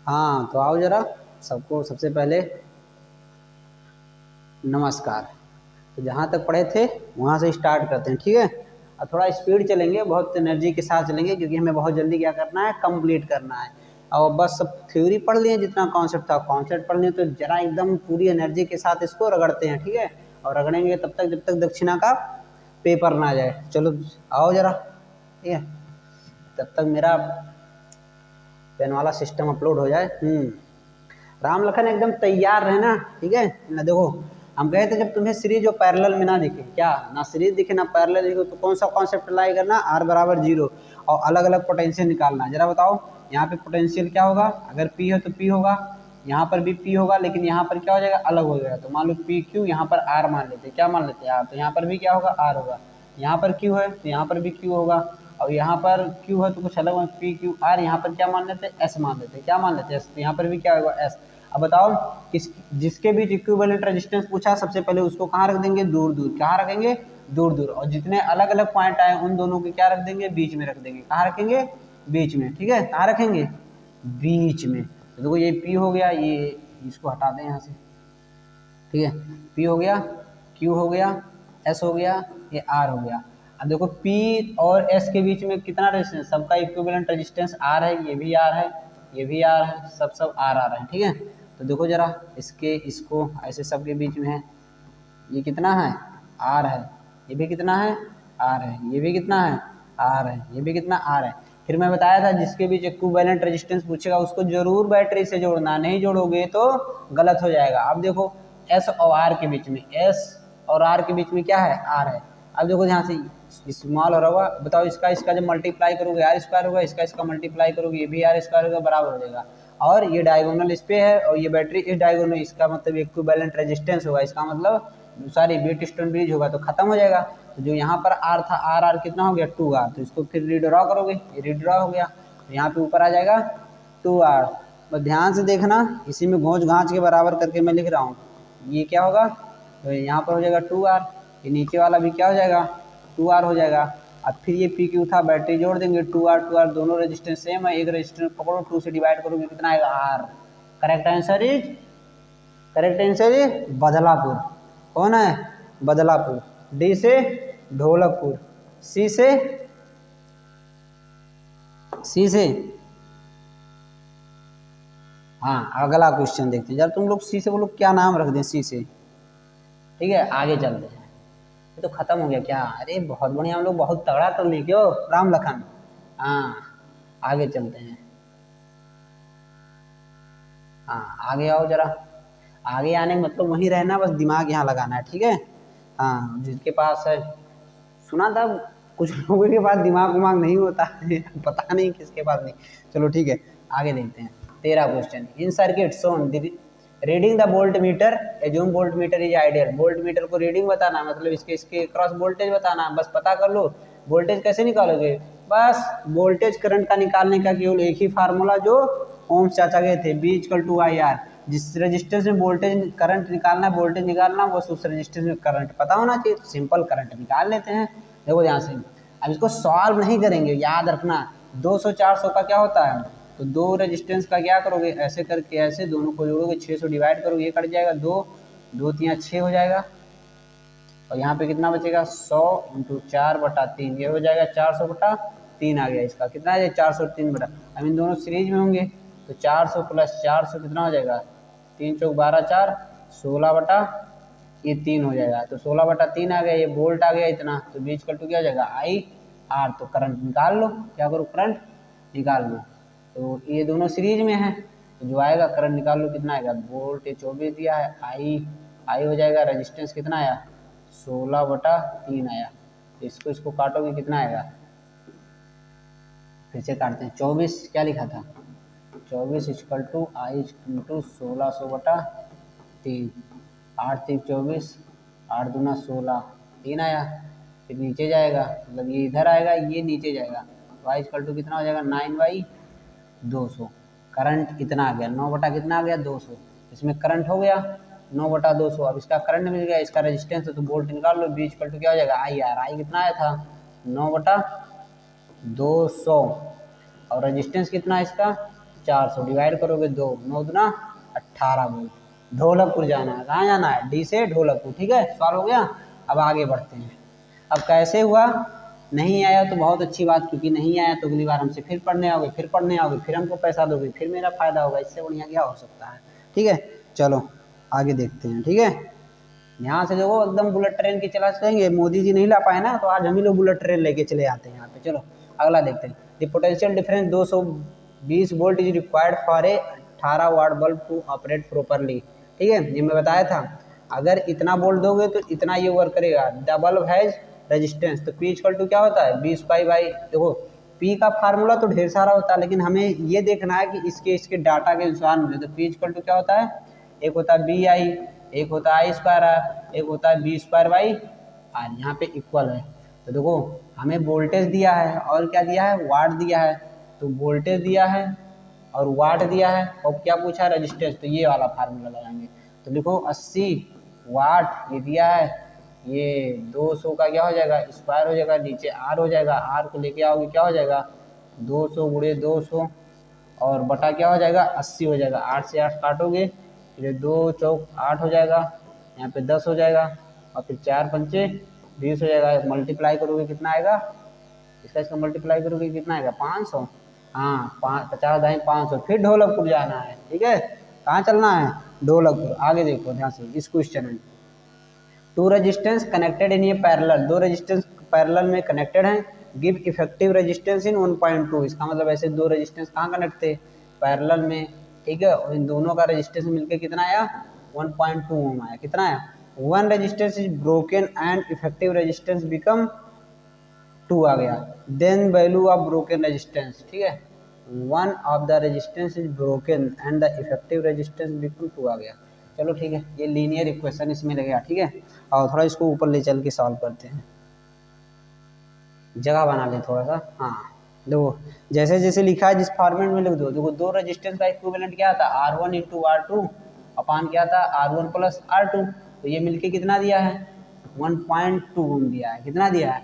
हाँ तो आओ जरा, सबको सबसे पहले नमस्कार। तो जहाँ तक पढ़े थे वहाँ से स्टार्ट करते हैं, ठीक है। और थोड़ा स्पीड चलेंगे, बहुत एनर्जी के साथ चलेंगे, क्योंकि हमें बहुत जल्दी क्या करना है, कंप्लीट करना है। और बस सब थ्योरी पढ़ लिए, जितना कॉन्सेप्ट था कॉन्सेप्ट पढ़ लिए, तो जरा एकदम पूरी एनर्जी के साथ इसको रगड़ते हैं, ठीक है। और रगड़ेंगे तब तक जब तक दक्षिणा का पेपर ना आ जाए। चलो आओ जरा, ठीक है। तब तक मेरा पेन वाला सिस्टम अपलोड हो जाए। राम लखन एकदम तैयार रहना, ठीक है ना। देखो हम कहे थे जब तुम्हें सीरीज और पैरेलल में ना दिखे, क्या ना सीरीज दिखे ना पैरेलल दिखे, तो कौन सा कॉन्सेप्ट अप्लाई करना, आर बराबर 0 और अलग अलग पोटेंशियल निकालना। जरा बताओ यहाँ पे पोटेंशियल क्या होगा, अगर पी है तो पी होगा, यहाँ पर भी पी होगा, लेकिन यहाँ पर क्या हो जाएगा, अलग हो जाएगा। तो मान लो पी क्यू, यहाँ पर आर मान लेते, क्या मान लेते हैं आर, तो यहाँ पर भी क्या होगा, आर होगा। यहाँ पर क्यू है तो यहाँ पर भी क्यू होगा, और यहाँ पर क्यू है तो कुछ अलग पी क्यू आर, यहाँ पर क्या मान लेते हैं, एस मान लेते हैं, क्या मान लेते हैं, एस। तो यहाँ पर भी क्या होगा, एस। अब बताओ किस जिसके बीच इक्विवेलेंट रेजिस्टेंस पूछा, सबसे पहले उसको कहाँ रख देंगे, दूर दूर। कहाँ रखेंगे, दूर दूर। और जितने अलग अलग पॉइंट आए उन दोनों के क्या रख देंगे, बीच में रख देंगे। कहाँ रखेंगे, बीच में, ठीक है। कहाँ रखेंगे, बीच में। तो देखो ये पी हो गया, ये इसको हटा दें यहाँ से, ठीक है। पी हो गया, क्यू हो गया, एस हो गया, ये आर हो गया। अब देखो पी और एस के बीच में कितना रेजिस्टेंस, सबका इक्विवेलेंट रेजिस्टेंस आर है, ये भी आर है, ये भी आर है, सब आर आर है, ठीक है। तो देखो जरा इसके इसको ऐसे सबके बीच में है, ये कितना है, आर है, ये भी कितना है, आर है, ये भी कितना है, आर है, ये भी कितना, आर है। फिर मैं बताया था जिसके बीच इक्विवेलेंट रेजिस्टेंस पूछेगा उसको जरूर बैटरी से जोड़ना, नहीं जोड़ोगे तो गलत हो जाएगा। अब देखो एस और आर के बीच में, एस और आर के बीच में क्या है, आर है। अब देखो यहाँ से स्मॉल और होगा, बताओ इसका इसका जब मल्टीप्लाई करोगे आर स्क्वायर होगा, इसका इसका मल्टीप्लाई करोगे ये भी आर स्क्वायर होगा, बराबर हो जाएगा। और ये डायगोनल इस पे है और ये बैटरी इस डायगोनल, इसका मतलब इक्विवेलेंट रेजिस्टेंस होगा, इसका मतलब सॉरी बीट स्टोन ब्रिज होगा, तो खत्म हो जाएगा। तो जो यहाँ पर आर था, आर आर कितना हो गया, 2R। तो इसको फिर रीड्रॉ करोगे, ये रीड्रॉ हो गया, तो यहाँ पे ऊपर आ जाएगा 2R। बस ध्यान से देखना, इसी में घोंच घाँच के बराबर करके मैं लिख रहा हूँ। ये क्या होगा, तो यहाँ पर हो जाएगा 2R, ये नीचे वाला भी क्या हो जाएगा, 2R हो जाएगा। अब फिर ये पी क्यू था, बैटरी जोड़ देंगे, 2R दोनों रेजिस्टेंस सेम है, एक रेजिस्टेंस पकड़ो 2 से डिवाइड करोगे कितना आएगा, R। Correct answer is Badlapur. कौन है, बदलापुर। डी से ढोलकपुर, सी से हाँ अगला क्वेश्चन देखते हैं। जब तुम लोग सी से बोलो क्या नाम रख दें, सी से, ठीक है। आगे चलते हैं, ये तो खत्म हो गया क्या, अरे बहुत बढ़िया, हम लोग बहुत तगड़ा कर लिए क्यों राम लखन। हाँ आगे चलते हैं, हाँ आगे आओ जरा। आगे आने का मतलब वहीं रहना, बस दिमाग यहाँ लगाना है, ठीक है। हाँ जिसके पास है, सुना था कुछ लोगों के पास दिमाग उमाग नहीं होता है पता नहीं किसके पास नहीं। चलो ठीक है, आगे देखते हैं। 13 question, in circuit shown reading the volt meter, assume volt meter is ideal. Volt meter को रीडिंग बताना, मतलब इसके इसके क्रॉस वोल्टेज बताना, बस पता कर लो। वोल्टेज कैसे निकालोगे, बस वोल्टेज करंट का निकालने का केवल एक ही फार्मूला जो ओम्स चाचा गए थे, B equal to I R. जिस रजिस्टेंस में वोल्टेज करंट निकालना है, वोल्टेज निकालना, बस उस रजिस्टेंस में करंट पता होना चाहिए, तो सिंपल करंट निकाल लेते हैं। देखो यहाँ से अब इसको सॉल्व नहीं करेंगे, याद रखना 200 400 का क्या होता है, तो दो रेजिस्टेंस का क्या करोगे, ऐसे करके ऐसे दोनों को जोड़ोगे, 600 डिवाइड करोगे, ये कट जाएगा, 2 2 3 6 हो जाएगा। और यहाँ पे कितना बचेगा, 100 इंटू 4/3, ये हो जाएगा 400/3 आ गया। इसका कितना है, 403 बटा, अब इन दोनों सीरीज में होंगे, तो 400 + 400 कितना हो जाएगा, 3 चौक 12 4 16/3 हो जाएगा। तो 16/3 आ गया, ये वोल्ट आ गया इतना, तो बी इक्वल टू क्या हो जाएगा, आई आर। तो करंट निकाल लो, क्या करो, करंट निकाल लो। तो ये दोनों सीरीज में है, तो जो आएगा करंट निकाल लो, कितना आएगा, वोल्ट 24 दिया है, आई हो जाएगा, रेजिस्टेंस कितना आया, 16/3 आया। तो इसको इसको काटोगे कितना आएगा, फिर से काटते हैं। 24 क्या लिखा था, 24 इक्वल टू आई इंटू 1600/3, 8 3 24, 8 दूना 16, 3 आया। फिर नीचे जाएगा, मतलब ये इधर आएगा, ये नीचे जाएगा, तो आई इक्वल टू कितना हो जाएगा, 9/200। करंट इतना आ गया, 9 बटा कितना आ गया, 200। इसमें करंट हो गया 9/200। अब इसका करंट मिल गया, इसका रेजिस्टेंस है, तो वोल्ट निकाल लो, बी इक्वल टू क्या हो जाएगा, आई आर। आई कितना आया था, 9/200, और रेजिस्टेंस कितना है इसका, 400 डिवाइड करोगे 2, 9 दूना 18 वोल्ट। ढोलकपुर जाना है, कहाँ जाना है? डी से ढोलकपुर। ठीक है, सॉल्व हो गया। अब आगे बढ़ते हैं। अब कैसे हुआ? नहीं आया तो बहुत अच्छी बात, क्योंकि नहीं आया तो अगली बार हमसे फिर पढ़ने आओगे, फिर हमको पैसा दोगे, फिर मेरा फायदा होगा। इससे बढ़िया क्या हो सकता है? ठीक है, चलो आगे देखते हैं। ठीक है, यहाँ से देखो एकदम बुलेट ट्रेन की चला चलेंगे। मोदी जी नहीं ला पाए ना, तो आज हम ही लोग बुलेट ट्रेन लेके चले आते हैं यहाँ पे। चलो अगला देखते हैं। The potential difference 220 volt is required for a 18 watt bulb to operate properly. ठीक है, ये मैं बताया था, अगर इतना वोल्ट दोगे तो इतना ये वर्क करेगा। द बल्ब हैज रेजिस्टेंस, तो पी इक्वल टू क्या होता है? 20 पाई बाई, देखो पी का फार्मूला तो ढेर सारा होता है, लेकिन हमें ये देखना है कि इसके डाटा के अनुसार मिले। तो पी इक्वल टू क्या होता है? एक होता है बी आई, एक होता है आई स्क्वायर आर, एक होता है बी स्क्वायर बाई आर। यहाँ पे इक्वल है। तो देखो हमें वोल्टेज दिया है और क्या दिया है? वाट दिया है। तो वोल्टेज दिया है और वाट दिया है, और क्या पूछा? रेजिस्टेंस। तो ये वाला फार्मूला लगाएंगे। तो लिखो 80 वाट ये दिया है, ये 200 का क्या हो जाएगा? स्क्वायर हो जाएगा, नीचे आर हो जाएगा, आर को लेके आओगे क्या हो जाएगा? 200 गुणे 200 और बटा क्या हो जाएगा? 80 हो जाएगा। 8 से 8 काटोगे, फिर 2 चौक 8 हो जाएगा, यहाँ पे 10 हो जाएगा, और फिर 4 पंचे 20 हो जाएगा। मल्टीप्लाई करोगे कितना आएगा? इसका मल्टीप्लाई करोगे कितना आएगा? 500। हाँ, 50 दाई 500। फिर ढोलकपुर जाना है। ठीक है, कहाँ चलना है? ढोलकपुर। आगे देखो ध्यान से इस क्वेश्चन में। टू रेजिस्टेंस कनेक्टेड इन ये पैरेलल, दो रेजिस्टेंस पैरेलल में कनेक्टेड हैं। Give effective resistance in 1.2। इसका मतलब ऐसे दो रेजिस्टेंस कहाँ कनेक्ट थे? पैरेलल में। ठीक है, और इन दोनों का रेजिस्टेंस मिलकर कितना आया? 1.2 ओम आया। कितना आया? One resistance is broken and effective resistance become 2 आ गया। Then value of broken resistance. ठीक है, one of the resistance is broken and the effective resistance become 2 आ गया। चलो ठीक है, ये लीनियर इक्वेशन इसमें लगेगा। ठीक है, और थोड़ा इसको ऊपर ले चल के सॉल्व करते हैं, जगह बना ले थोड़ा सा। हाँ देखो, जैसे जैसे लिखा है जिस फॉर्मेट में लिख दो। देखो दो रेजिस्टेंस का इक्विवेलेंट क्या था? R1 इंटू R2 अपान क्या था? R1 plus R2। तो ये मिलके कितना दिया है? 1.2 ओम दिया है। कितना दिया है?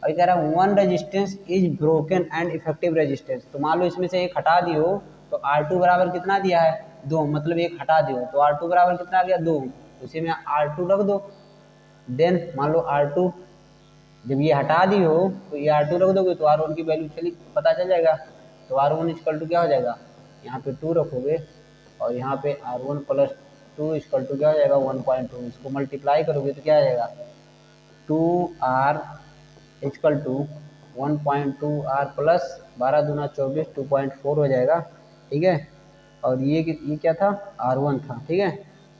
और कह रहा है one resistance is broken and effective resistance. तो मान लो इसमें से एक हटा दियो, तो R2 बराबर कितना दिया है? 2, मतलब एक हटा दियो तो R2 बराबर कितना आ गया? 2। तो इसी में R2 रख दो। देन मान लो R2 जब ये हटा दी हो तो ये R2 रख दोगे तो R1 की वैल्यू चली पता चल जाएगा। तो R1 इक्वल टू क्या हो जाएगा? यहाँ पे 2 रखोगे और यहाँ पे R1 प्लस 2 इक्वल टू क्या हो जाएगा? 1.2। इसको मल्टीप्लाई करोगे तो क्या आ जाएगा? 2R equal to 1.2R plus 12 दूना 24 2.4 हो जाएगा। ठीक है, और ये क्या था? R1 था। ठीक है,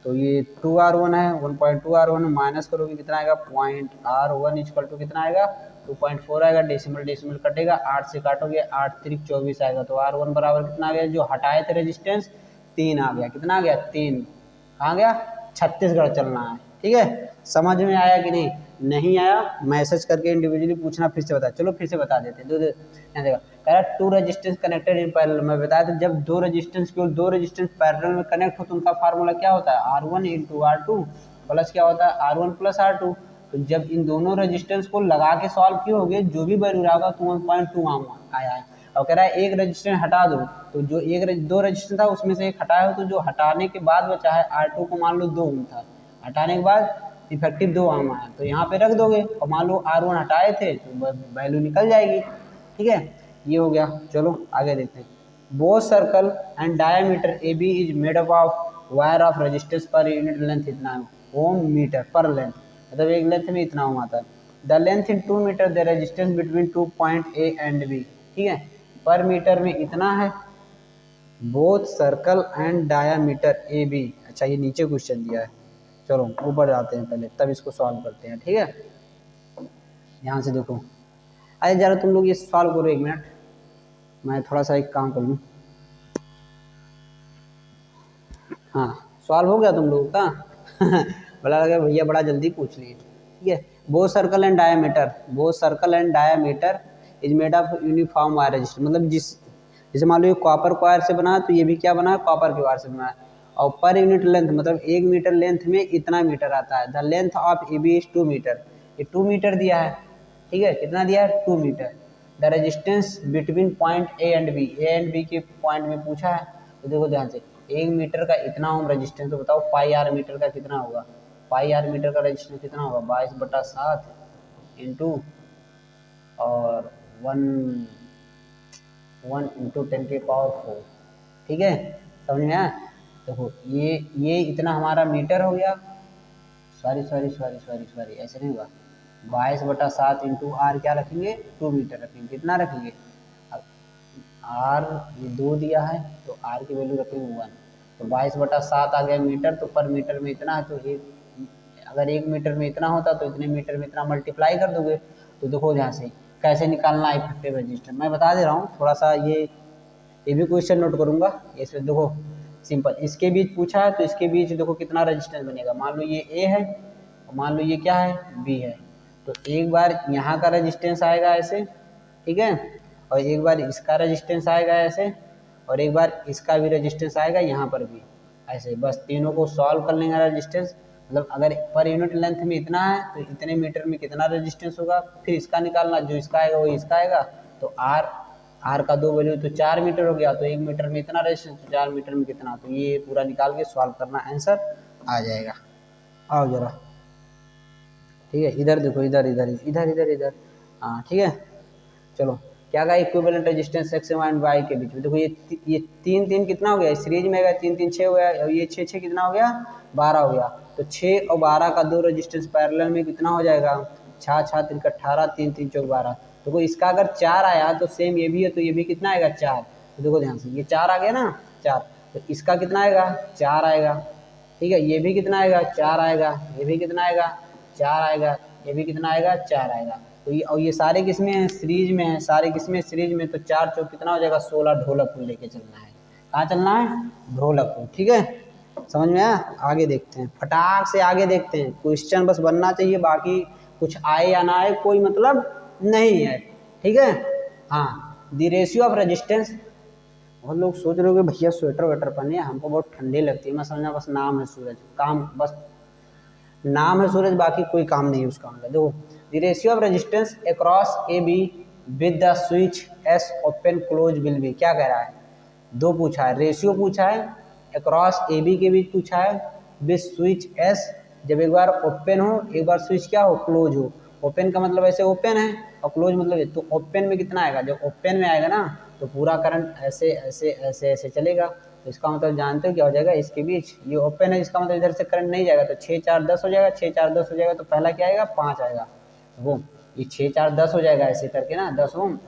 तो ये 2R1 है, 1.2R1 माइनस करोगे कितना आएगा? R1 इक्वल टू कितना आएगा? 2.4 आएगा। डेसिमल डेसिमल कटेगा, 8 से काटोगे 8 3 24 आएगा। तो R1 बराबर कितना आ गया? जो हटाए थे रेजिस्टेंस 3 आ गया। कितना आ गया? 3। कहाँ गया? छत्तीसगढ़ चलना है। ठीक है, समझ में आया कि नहीं? नहीं आया मैसेज करके इंडिविजुअली पूछना, फिर से बता। चलो फिर से बता देते हैं। यहाँ देखा कह रहा two resistance connected in parallel. मैं बताया था जब दो रेजिस्टेंस केवल दो रेजिस्टेंस पैरेलल में कनेक्ट हो तो उनका फार्मूला क्या होता है? R1 इंटू R2 प्लस क्या होता है? R1 plus R2। तो जब इन दोनों रेजिस्टेंस को लगा के सॉल्व किए होगे, जो भी वैल्यू रहा होगा तो 1.2 आया है। और कह रहा है एक रेजिस्टेंस हटा दो, तो जो दो रेजिस्टेंस था उसमें से एक हटाया हो, तो जो हटाने के बाद बचा है R2 को मान लो 2 ओम था, हटाने के बाद इफेक्टिव 2 ओम आया, तो यहाँ पे रख दोगे और मान लो R1 हटाए थे तो वैल्यू निकल जाएगी। ठीक है, ये हो गया। चलो आगे देखते हैं। Both circle and diameter A B is made up of wire of resistance per unit length इतना ओम मीटर पर लेंथ, मतलब एक लेंथ में इतना ओम आता है। The length in 2 metre the resistance between 2 point A and B. ठीक है, पर मीटर में इतना है। Both circle and diameter A B. अच्छा, ये नीचे क्वेश्चन दिया है, चलो ऊपर जाते हैं पहले, तब इसको सॉल्व करते हैं। ठीक है, ध्यान से देखो। अरे जरा तुम लोग ये सॉल्व करो, 1 मिनट मैं थोड़ा सा एक काम कर लूँ। हाँ, सॉल्व हो गया तुम लोगों का? बोला लगा भैया बड़ा जल्दी पूछ लिए। ठीक है, both circle and diameter, both circle and diameter is made of uniform wire resistance. मतलब जैसे मान लो ये कॉपर वायर से बना है तो ये भी क्या बना है? कॉपर के वायर से बना है। और पर यूनिट लेंथ मतलब 1 मीटर लेंथ में इतना मीटर आता है। The length of A B is 2 metre. ये 2 मीटर दिया है। ठीक है, कितना दिया है? 2 metre. The resistance between point A and B के पॉइंट में पूछा है। तो देखो ध्यान से, 1 मीटर का इतना ओम रेजिस्टेंस, तो बताओ पाई आर मीटर का कितना होगा। पाई आर मीटर का रेजिस्टेंस कितना होगा, 22/7 इंटू और 1 इंटू 10⁴। ठीक है, समझ में आया। देखो ये इतना हमारा मीटर हो गया, सॉरी ऐसे नहीं होगा, 22/7 इंटू आर क्या रखेंगे, 2 मीटर रखेंगे। कितना रखेंगे, आर ये 2 दिया है तो आर की वैल्यू रखेंगे 1, तो 22/7 आ गया मीटर। तो पर मीटर में इतना है, तो अगर 1 मीटर में इतना होता तो इतने मीटर में इतना मल्टीप्लाई कर दोगे। तो देखो यहाँ से कैसे निकालना है इफेक्टिव रेजिस्टेंस, मैं बता दे रहा हूँ थोड़ा सा, ये भी क्वेश्चन नोट करूंगा। इसमें देखो सिंपल, इसके बीच पूछा है तो इसके बीच देखो कितना रेजिस्टेंस बनेगा। मान लो ये ए है और मान लो ये क्या है, बी है। तो एक बार यहाँ का रेजिस्टेंस आएगा ऐसे, ठीक है, और एक बार इसका रेजिस्टेंस आएगा ऐसे, और एक बार इसका भी रेजिस्टेंस आएगा यहाँ पर भी ऐसे। बस तीनों को सॉल्व कर लेंगे रेजिस्टेंस, मतलब अगर पर यूनिट लेंथ में इतना है तो इतने मीटर में कितना रेजिस्टेंस होगा, फिर इसका निकालना, जो इसका आएगा वो इसका आएगा। तो आर का 2 वैल्यू तो 4 मीटर हो गया, तो 1 मीटर में इतना रेजिस्टेंस, तो 4 मीटर में कितना, तो ये पूरा निकाल के सॉल्व करना, आंसर आ जाएगा। आओ जरा, ठीक है, इधर देखो, इधर, हाँ ठीक है। चलो क्या कहा, equivalent resistance X and Y के बीच में। देखो ये 3 कितना हो गया, सीरीज में आएगा, 3 6 हो गया, और ये 6 कितना हो गया, 12 हो गया। तो 6 और 12 का 2 रेजिस्टेंस पैरेलल में कितना हो जाएगा, 6 6 3 18, 3 3 4 12। देखो इसका अगर 4 आया तो सेम ये भी है, तो ये भी कितना आएगा, 4। तो देखो ध्यान से, ये 4 आ गया ना, 4, तो इसका कितना आएगा, 4 आएगा। ठीक है, ये भी कितना आएगा, 4 आएगा, ये भी कितना आएगा, 4 आएगा, ये भी कितना आएगा, 4 आएगा। तो ये, और ये सारे किसमें हैं, सीरीज में है, सारे किसमें, सीरीज में। तो 4 चौक कितना हो जाएगा, 16। ढोलकपुर लेके चलना है, कहाँ चलना है, ढोलकपुर। ठीक है, समझ में आया। आगे देखते हैं, फटाक से आगे देखते हैं, क्वेश्चन बस बनना चाहिए, बाकी कुछ आए या ना आए कोई मतलब नहीं है। ठीक है, हाँ, द रेशियो ऑफ रेजिस्टेंस। बहुत लोग सोच रहे हो कि भैया स्वेटर वेटर पहने, हमको बहुत ठंडी लगती है। मैं समझा बस नाम है सूरज, काम बस नाम है सूरज, बाकी कोई काम नहीं है उसका। मतलब देखो, the ratio of resistance across A be with the switch S open close will be. क्या कह रहा है, 2 पूछा है, रेशियो पूछा है, अक्रॉस ए बी के बीच पूछा है, विद स्विच एस, जब एक बार ओपन हो, एक बार स्विच क्या हो, क्लोज हो। ओपन का मतलब ऐसे ओपन है, और क्लोज मतलब, तो ओपन में कितना आएगा, जब ओपन में आएगा ना तो पूरा करंट ऐसे ऐसे ऐसे ऐसे चलेगा। तो इसका मतलब जानते हो क्या हो जाएगा, इसके बीच ये ओपन है, इसका मतलब इधर से करंट नहीं जाएगा, तो 6 4 10 हो जाएगा, 6 4 10 हो जाएगा। तो पहला क्या आएगा, 5 आएगा, वो ये 6 4 10 हो जाएगा ऐसे करके ना, 10 ओम,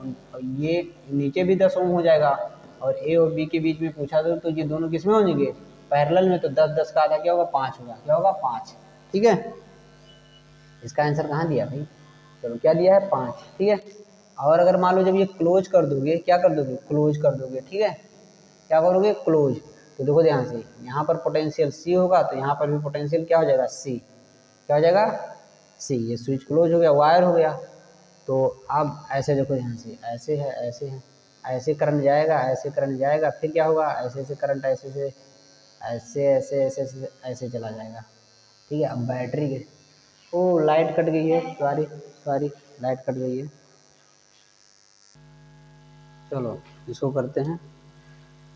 ये नीचे भी 10 ओम हो जाएगा। और ए और बी के बीच में पूछा तो ये दोनों किस में हो जाएंगे, पैरेलल में। तो 10 10 का आधा क्या होगा, 5 होगा, क्या होगा, 5। ठीक है, इसका आंसर कहाँ दिया भाई, चलो क्या दिया है, 5। ठीक है, और अगर मान लो जब ये क्लोज कर दोगे, क्या कर दोगे, क्लोज कर दोगे। ठीक है, क्या करोगे, क्लोज। तो देखो ध्यान से, यहाँ पर पोटेंशियल सी होगा, तो यहाँ पर भी पोटेंशियल क्या हो जाएगा, सी। क्या हो जाएगा, सी। ये स्विच क्लोज हो गया, वायर हो गया। तो अब ऐसे देखो ध्यान से, ऐसे है, ऐसे है, ऐसे करंट जाएगा, ऐसे करंट जाएगा, फिर क्या होगा, ऐसे ऐसे करंट ऐसे से ऐसे ऐसे ऐसे ऐसे ऐसे चला जाएगा। ठीक है, अब बैटरी के, ओ लाइट कट गई है, सॉरी लाइट कट गई है। चलो इसको करते हैं।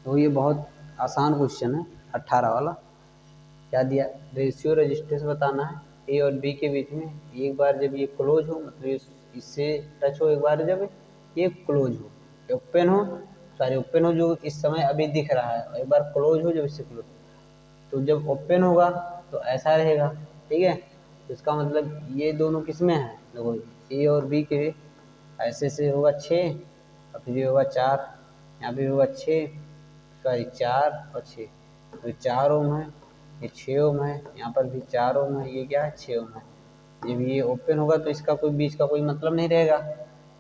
तो ये बहुत आसान क्वेश्चन है, 18 वाला। क्या दिया, रेशियो रेजिस्टेंस बताना है ए और बी के बीच में। एक बार जब ये क्लोज हो, मतलब इससे टच हो, एक बार जब ये क्लोज हो, ओपन हो, सॉरी ओपन हो जो इस समय अभी दिख रहा है, और एक बार क्लोज हो जब इससे क्लोज। तो जब ओपन होगा तो ऐसा रहेगा। ठीक है, तो इसका मतलब ये दोनों किस में है, देखो ए और बी के ऐसे से होगा 6, और फिर ये होगा 4, यहाँ पे होगा 6, सॉरी 4 और 6, तो 4 ओम है, ये 6 ओम है, यहाँ पर भी 4 ओम है, ये क्या है, 6 ओम है। जब ये ओपन होगा तो इसका कोई बीच का कोई मतलब नहीं रहेगा।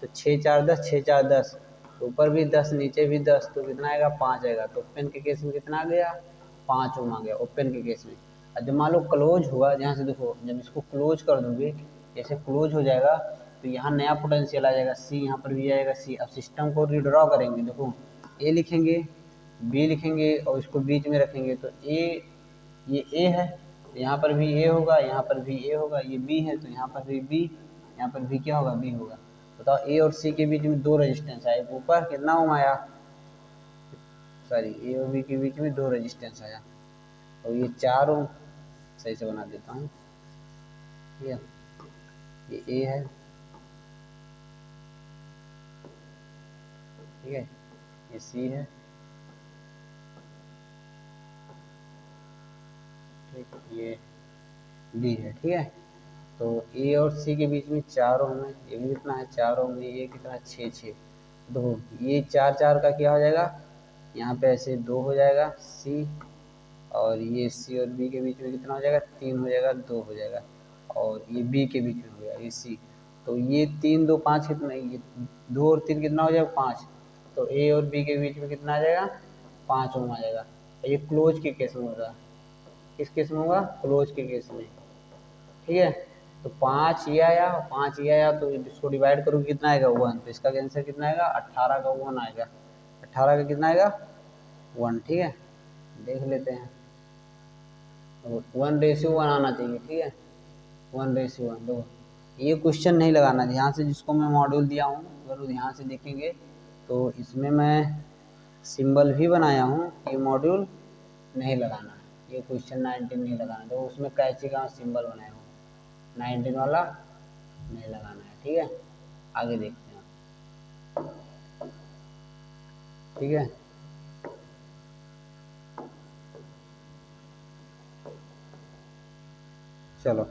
तो 6 4 10, 6 4 10, तो ऊपर भी 10 नीचे भी 10, तो कितना आएगा, 5 आएगा। तो ओपन के केस में कितना आ गया, 5 ओम आ गया ओपन के केस में। और जब मान लो क्लोज हुआ, यहाँ से देखो, जब इसको क्लोज कर दोगे, जैसे क्लोज हो जाएगा तो यहाँ नया पोटेंशियल आ जाएगा, सी, यहाँ पर भी आएगा सी। अब सिस्टम को रिड्रॉ करेंगे, देखो ए लिखेंगे, बी लिखेंगे, और इसको बीच में रखेंगे। तो ए, ये ए है, तो यहाँ पर भी ए होगा, यहाँ पर भी ए होगा, ये बी है तो यहाँ पर भी बी, यहाँ पर भी क्या होगा, बी होगा। बताओ ए और सी के बीच में 2 रेजिस्टेंस आए, ऊपर कितना ओम आया, सॉरी ए और बी के बीच में 2 रेजिस्टेंस आया, और ये 4 ओम, सही से बना देता हूँ, ठीक है, ये ए है, ठीक है, ये सी है, ठीक, ये बी है, ठीक है। तो ए और सी के बीच में 4 ओम है, ये भी कितना है 4 ओम, ये कितना 6 देखो ये 4 4 का क्या हो जाएगा, यहाँ पे ऐसे 2 हो जाएगा सी, और ये सी और बी के बीच में कितना हो जाएगा 3 हो जाएगा, 2 हो जाएगा, और ये बी के बीच में हो गया ये सी, तो ये 3 2 5 कितना, ये 2 और 3 कितना हो जाएगा 5, तो ए और बी के बीच में कितना आ जाएगा 5 ओम आ जाएगा। ये क्लोज के केस में होगा, किस केस में होगा, क्लोज के केस में, ठीक है। तो 5 ये आया, 5 ये आया, तो इसको डिवाइड करोगे कितना आएगा 1, तो इसका आंसर कितना आएगा 18 का 1 आएगा, 18 का कितना आएगा 1, ठीक है। देख लेते हैं, 1:1 आना चाहिए, ठीक है, 1:1। देखो ये क्वेश्चन नहीं लगाना ध्यान से, जिसको मैं मॉड्यूल दिया हूँ अगर ध्यान से देखेंगे तो इसमें मैं सिंबल भी बनाया हूँ, ये मॉड्यूल नहीं लगाना है, ये क्वेश्चन 19 नहीं लगाना, तो उसमें कैची का सिंबल बनाया हूँ, 19 वाला नहीं लगाना है, ठीक है। आगे देखते हैं, ठीक है। चलो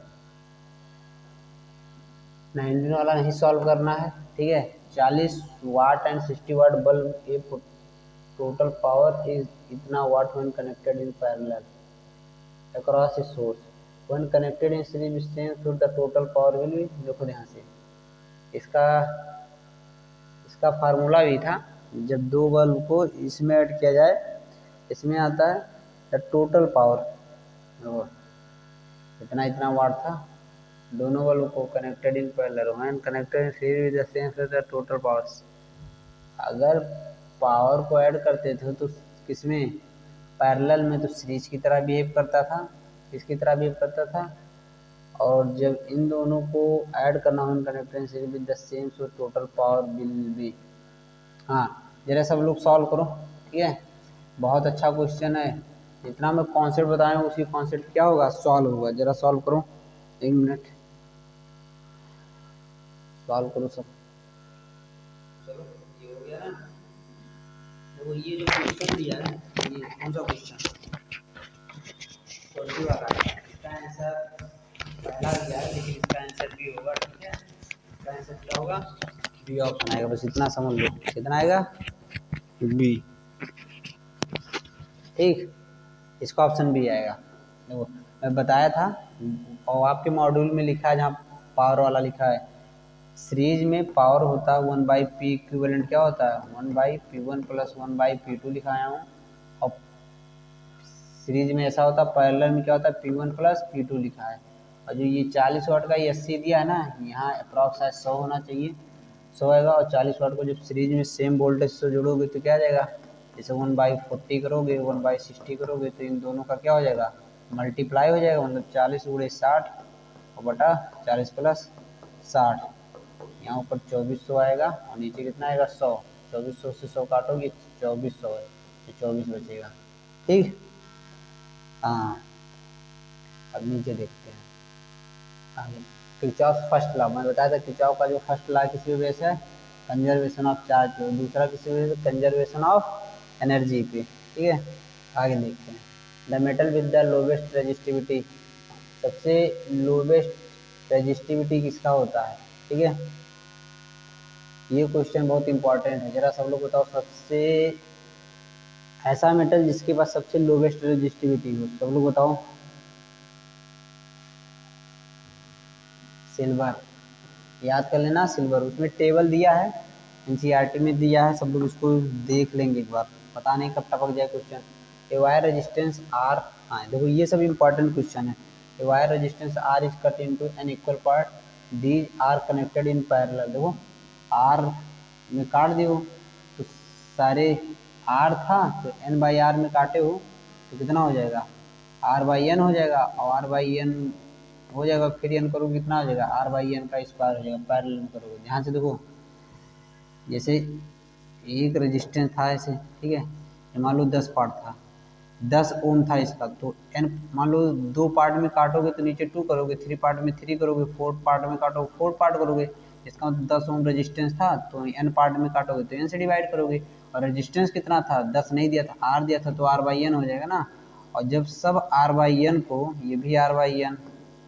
19 वाला नहीं सॉल्व करना है, ठीक है। 40 watt and 60 watt bulb a total power is इतना watt when connected in parallel across a source, when connected in series same फिर the total power will be, देखो ध्यान से, इसका इसका फार्मूला भी था, जब 2 बल्ब को इसमें ऐड किया जाए, इसमें आता है द टोटल पावर, इतना इतना वाट था, दोनों बल्ब को connected in parallel, when connected in series with the same फिर द टोटल पावर, अगर पावर को ऐड करते थे तो किसमें, पैरेलल में, तो सीरीज की तरह बिहेव करता था, किसकी तरह बिहेव करता था, और जब इन दोनों को ऐड करना हो connected in series with the same so total power will B. हाँ जरा सब लोग सॉल्व करो, ठीक है, बहुत अच्छा क्वेश्चन है, जितना मैं कॉन्सेप्ट बताया उसी कॉन्सेप्ट क्या होगा सॉल्व होगा, जरा सॉल्व करो, 1 मिनट सॉल्व करो सब। चलो ये हो गया ना, देखो ये जो क्वेश्चन दिया है, ये कौन सा क्वेश्चन, 40 वाला है, इसका आंसर पहला दिया है, लेकिन इसका आंसर बी होगा, ठीक है, इसका आंसर क्या होगा, बी ऑप्शन आएगा, बस इतना समझ लो, कितना आएगा बी, ठीक, इसका ऑप्शन बी आएगा। देखो मैं बताया था, और आपके मॉड्यूल में लिखा है जहाँ पावर वाला लिखा है, सीरीज में पावर होता है 1/p इक्विवेलेंट क्या होता है 1/p1 प्लस 1/p2 लिखाया हूँ, और सीरीज में ऐसा होता है, पैरेलल में क्या होता है p1 प्लस p2 लिखा है, और जो ये 40 वाट का ये 80 दिया है ना, यहाँ अप्रॉक्स 100 होना चाहिए, 100 आएगा, और 40 वाट को जब सीरीज में सेम वोल्टेज से जोड़ोगे तो क्या आ जाएगा, जैसे 1/40 करोगे 1/60 करोगे तो इन दोनों का क्या हो जाएगा मल्टीप्लाई हो जाएगा, मतलब 40 × 60 और बटा 40 प्लस 60, यहाँ ऊपर 2400 आएगा और नीचे कितना आएगा 100, 2400 से 100 काटोगे 2400 है, तो 24 बचेगा, ठीक। हाँ अब नीचे देखते हैं आगे, किरचॉफ फर्स्ट लॉ, मैं बताया था किरचॉफ का जो फर्स्ट लॉ किसी बेस है कंजर्वेशन ऑफ चार्ज पे, दूसरा किसी बेस है कंजर्वेशन ऑफ एनर्जी पे, ठीक है। आगे देखते हैं, the metal with the lowest resistivity, सबसे लोवेस्ट रेजिस्टिविटी किसका होता है, ठीक है, ये क्वेश्चन बहुत इंपॉर्टेंट है, जरा सब लोग बताओ, सबसे ऐसा मेटल जिसके पास सबसे लोवेस्ट रेजिस्टिविटी हो, सब लोग बताओ, सिल्वर, याद कर लेना सिल्वर, उसमें टेबल दिया है एनसीईआरटी में दिया है, सब लोग उसको देख लेंगे एक बार, पता नहीं कब टपक जाए question. A wire resistance R, हाँ देखो ये सब इंपॉर्टेंट क्वेश्चन है, a wire resistance R is cut into an equal part, these are connected in parallel, देखो आर में काट दियो तो सारे आर था, तो n/r में काटे हो तो कितना हो जाएगा r/n हो जाएगा, और r/n हो जाएगा, फिर n करोगे कितना हो जाएगा r/n का स्क्वायर हो जाएगा, पैरेलल में करोगे, ध्यान से देखो जैसे एक रेजिस्टेंस था ऐसे, ठीक है, ये मान लो 10 पार्ट था, 10 ओम था इसका, तो एन मान लो 2 पार्ट में काटोगे तो नीचे 2 करोगे, 3 पार्ट में 3 करोगे, 4 पार्ट में काटोगे 4 पार्ट करोगे, इसका मतलब 10 ओम रेजिस्टेंस था, तो एन पार्ट में काटोगे तो एन से डिवाइड करोगे, और रेजिस्टेंस कितना था, 10 नहीं दिया था, आर दिया था, तो आर बाई एन हो जाएगा ना। और जब सब आर बाई एन को, ये भी आर बाई एन,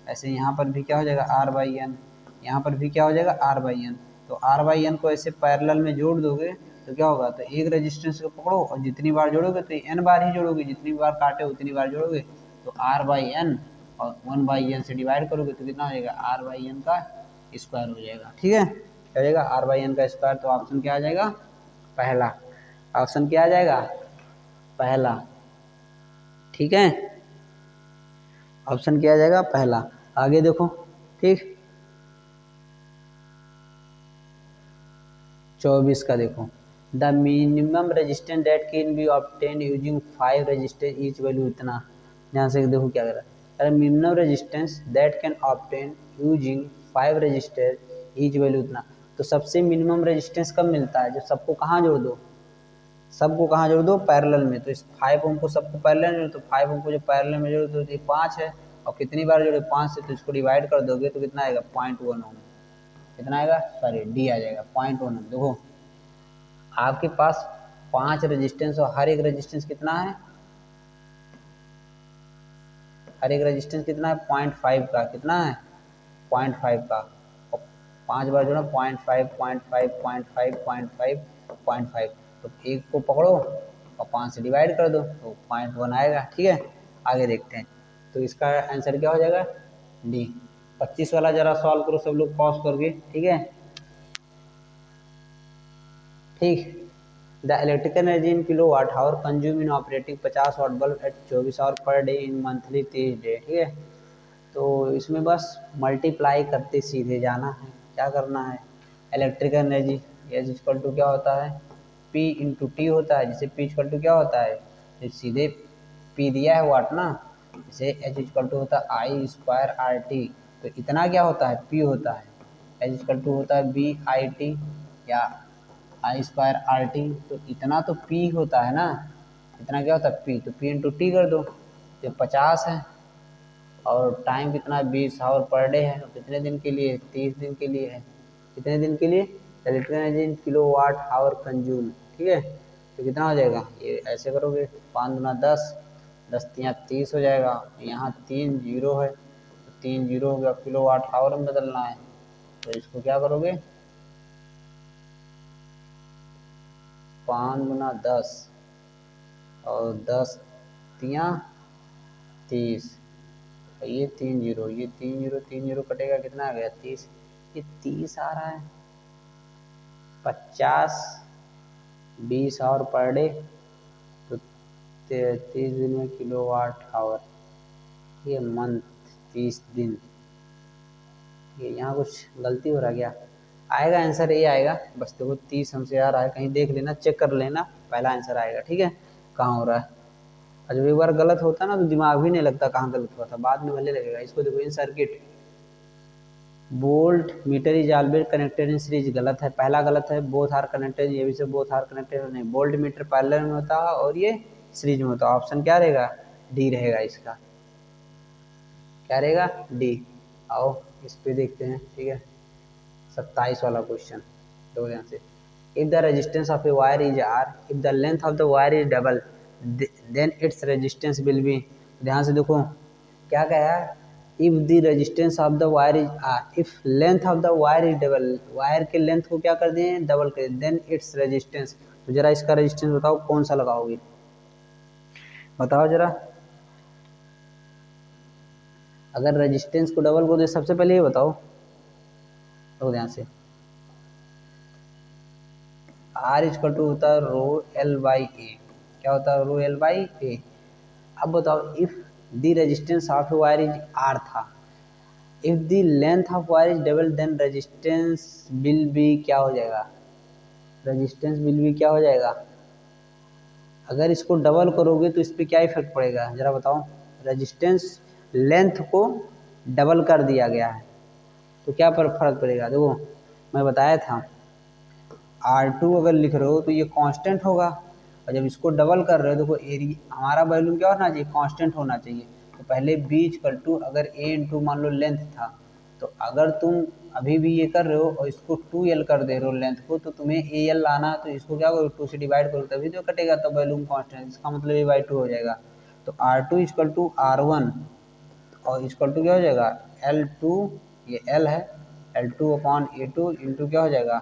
ऐसे यहाँ पर भी क्या हो जाएगा आर बाई एन, यहाँ पर भी क्या हो जाएगा आर बाई एन, तो आर बाई एन को ऐसे पैरेलल में जोड़ दोगे तो क्या होगा, तो एक रेजिस्टेंस को पकड़ो और जितनी बार जोड़ोगे तो एन बार ही जोड़ोगे, जितनी बार काटे उतनी बार जोड़ोगे, तो आर बाई एन और 1/n से डिवाइड करोगे तो कितना हो जाएगा, आर बाई एन का स्क्वायर हो जाएगा। ठीक है, क्या हो जाएगा आर बाई एन का स्क्वायर, तो ऑप्शन क्या आ जाएगा पहला, ऑप्शन क्या आ जाएगा पहला। ठीक है, ऑप्शन क्या आ जाएगा पहला। आगे देखो, ठीक 24 का देखो, the minimum resistance that can be obtain using 5 resistance each value इतना। ध्यान से देखो क्या कर रहा है, अरे minimum resistance that can obtain using 5 resistance each value इतना, तो सबसे मिनिमम रेजिस्टेंस कब मिलता है, जब सबको कहाँ जोड़ दो, सबको कहाँ जोड़ दो पैरेलल में, तो इस 5 ओम को सबको पैरेलल में, तो 5 ओम को जब पैरेलल में जोड़ दो तो ये 5 है, और कितनी बार जोड़े 5 से, तो इसको डिवाइड कर दोगे तो कितना आएगा 0.1 ओम, कितना आएगा सॉरी डी आ जाएगा 0.1 ओम। देखो आपके पास 5 रेजिस्टेंस और हर एक रेजिस्टेंस कितना है, हर एक रेजिस्टेंस कितना है 0.5 का, कितना है 0.5 का, और 5 बार जोड़ा 0.5 0.5 0.5 0.5 0.5, तो एक को पकड़ो और 5 से डिवाइड कर दो तो 0.1 आएगा। ठीक है, आगे देखते हैं, तो इसका आंसर क्या हो जाएगा डी। 25 वाला जरा सॉल्व करो सब लोग पॉज करके। ठीक है, ठीक, the electrical energy in kilo watt hour consume in operating 50 watt bulb at 24 hour per day in monthly 30 day. ठीक है, तो इसमें बस मल्टीप्लाई करते सीधे जाना है, क्या करना है, electrical energy as equal to क्या होता है P इंटू टी होता है, जिसे P इक्वल टू क्या होता है, तो सीधे P दिया है वाट ना, जैसे H इक्वल टू होता है आई स्क्वायर आर टी, तो इतना क्या होता है P होता है, H इक्वल टू होता है बी आई टी या आई स्क्वायर आर टी, तो इतना तो P होता है ना, इतना क्या होता है P, तो P इंटू टी कर दो, तो 50 है और टाइम कितना है 20 आवर पर डे है, और कितने दिन के लिए 30 दिन के लिए है, कितने दिन के लिए, electrical energy in kilo watt hour consume. ठीक है, तो कितना हो जाएगा, ये ऐसे करोगे 5 गुना 10, 10 तियाँ 30 हो जाएगा, यहाँ 3 जीरो है तो 3 जीरो हो गया, किलो वाट आवर में बदलना है, तो इसको क्या करोगे 5 गुना 10 और 10 तियाँ 30, ये 3 जीरो, ये 3 जीरो 3 जीरो कटेगा, कितना आ गया 30, ये 30 आ रहा है, 50 20 आवर पर डे, तो 30 दिन में किलो वाट आवर, ये मंथ 30 दिन, ये यहाँ कुछ गलती हो रहा क्या, आएगा आंसर ये आएगा, बस देखो 30 हमसे आ रहा है, कहीं देख लेना चेक कर लेना, पहला आंसर आएगा। ठीक है, कहाँ हो रहा है, और जब एक बार गलत होता है ना तो दिमाग भी नहीं लगता कहाँ गलत हुआ था, बाद में भले लगेगा। इसको देखो in circuit voltmeter is always connected in series, गलत है, पहला गलत है, बोथ आर कनेक्टेड, ये भी से बोथ आर कनेक्टेड नहीं, बोल्ट मीटर पैरेलल में होता है और ये सीरीज में होता है, ऑप्शन क्या रहेगा डी रहेगा, इसका क्या रहेगा डी। आओ इस पे देखते हैं। ठीक है, 27 वाला क्वेश्चन, दो ध्यान से, if the resistance of a wire is R, if the length of the wire is double then its resistance will be, ध्यान से देखो क्या कहा है, if the resistance of the wire is R, if length of the wire is double, wire के length को क्या कर दिए डबल कर, देन इट्स रेजिस्टेंस, तो जरा इसका रेजिस्टेंस बताओ कौन सा लगाओगे, बताओ जरा, अगर रेजिस्टेंस को डबल को दे, सबसे पहले ये बताओ, तो ध्यान से आर इक्वल टू होता है रो एल बाई ए, क्या होता है रो एल बाई ए। अब बताओ if the resistance of wire is R था, if the length of wire is double then resistance will be क्या हो जाएगा, रेजिस्टेंस विल बी क्या हो जाएगा, अगर इसको डबल करोगे तो इस पर क्या इफेक्ट पड़ेगा जरा बताओ, रेजिस्टेंस लेंथ को डबल कर दिया गया है तो क्या पर फर्क पड़ेगा, देखो मैं बताया था R2 अगर लिख रहे हो तो ये कांस्टेंट होगा, और जब इसको डबल कर रहे हो देखो एरिया हमारा वैल्यू क्या होना चाहिए, कांस्टेंट होना चाहिए। तो पहले B इक्वल टू अगर A इंटू मान लो लेंथ था, तो अगर तुम अभी भी ये कर रहे हो और इसको 2L कर दे रहे हो लेंथ को, तो तुम्हें AL लाना, तो इसको क्या करो 2 से डिवाइड करो तभी तो कटेगा, तो वैल्यू कांस्टेंट, इसका मतलब A/2 हो जाएगा। तो R2 इक्वल टू R1 और इक्वल टू क्या हो जाएगा L2, ये L है, L2 अपॉन A2 इंटू क्या हो जाएगा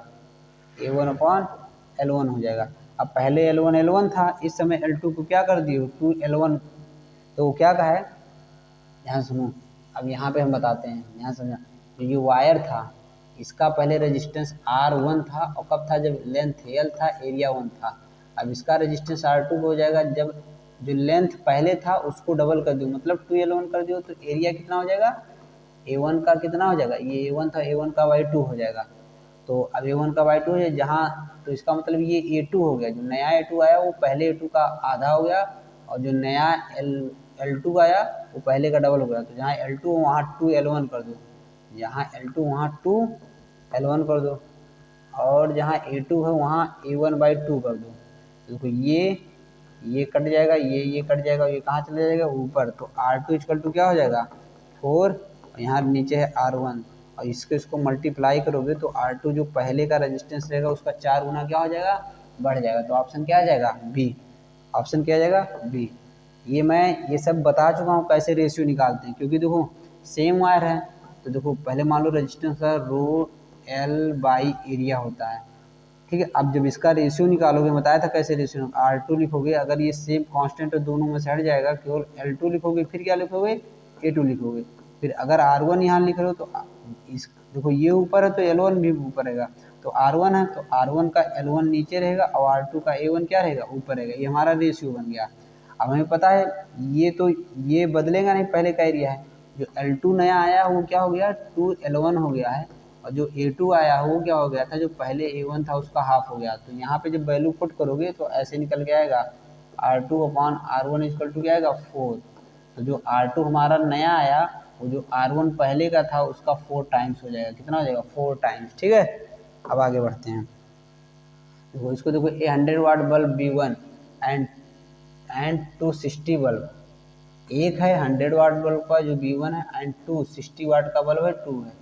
A1 अपॉन L1 हो जाएगा। अब पहले L1 था, इस समय L2 को क्या कर दिए 2L1, तो क्या कहा है, ध्यान सुनो। अब यहाँ पे हम बताते हैं, ध्यान समझना। जो ये वायर था इसका पहले रेजिस्टेंस R1 था, और कब था, जब लेंथ L था, एरिया 1 था। अब इसका रेजिस्टेंस R2 हो जाएगा जब जो लेंथ पहले था उसको डबल कर दो, मतलब 2L1 कर दो, तो एरिया कितना हो जाएगा A1 का कितना हो जाएगा, ये A1 था, A1 का बाई 2 हो जाएगा। तो अब A1 का बाई 2 है जहाँ, तो इसका मतलब ये A2 हो गया, जो नया A2 आया वो पहले A2 का आधा हो गया, और जो नया L2 आया वो पहले का डबल हो गया। तो जहाँ L2 वहाँ 2L1 कर दो, जहाँ L2 वहाँ 2L1 कर दो, और जहाँ A2 है वहाँ A1/2 कर दो। तो देखो ये कट जाएगा, ये कट जाएगा, ये कहाँ चला जाएगा ऊपर। तो R2 इक्वल टू क्या हो जाएगा 4, और यहाँ नीचे है R1, और इसको मल्टीप्लाई करोगे तो R2 जो पहले का रेजिस्टेंस रहेगा उसका 4 गुना क्या हो जाएगा, बढ़ जाएगा। तो ऑप्शन क्या आ जाएगा बी, ऑप्शन क्या आ जाएगा बी। ये मैं ये सब बता चुका हूँ कैसे रेशियो निकालते हैं, क्योंकि देखो सेम वायर है। तो देखो पहले मान लो रेजिस्टेंस का रो L बाई एरिया होता है, ठीक है। अब जब इसका रेशियो निकालोगे, बताया था कैसे रेशियो, R2 लिखोगे, अगर ये सेम कांस्टेंट है दोनों में से हट जाएगा, केवल L2 लिखोगे, फिर क्या लिखोगे A2 लिखोगे। फिर अगर R1 यहाँ लिख रहे हो तो इस देखो ये ऊपर है तो L1 भी ऊपर रहेगा, तो R1 है तो R1 का L1 नीचे रहेगा, और R2 का A1 क्या रहेगा ऊपर रहेगा। ये हमारा रेशियो बन गया। अब हमें पता है ये तो ये बदलेगा नहीं, पहले का एरिया है। जो L2 नया आया वो क्या हो गया 2L1 हो गया है, और जो A2 आया वो क्या हो गया था, जो पहले A1 था उसका हाफ हो गया। तो यहाँ पे जब वैल्यू पुट करोगे तो ऐसे निकल के आएगा R2 upon R1 equal to क्या आएगा 4। तो जो R2 हमारा नया आया वो जो R1 पहले का था उसका 4 टाइम्स हो जाएगा। कितना हो जाएगा 4 टाइम्स, ठीक है। अब आगे बढ़ते हैं, देखो इसको देखो, 100 वाट बल्ब B1 एंड 260 बल्ब, एक है 100 वाट बल्ब का जो B1 है, एंड 260 वाट का बल्ब है 2 है,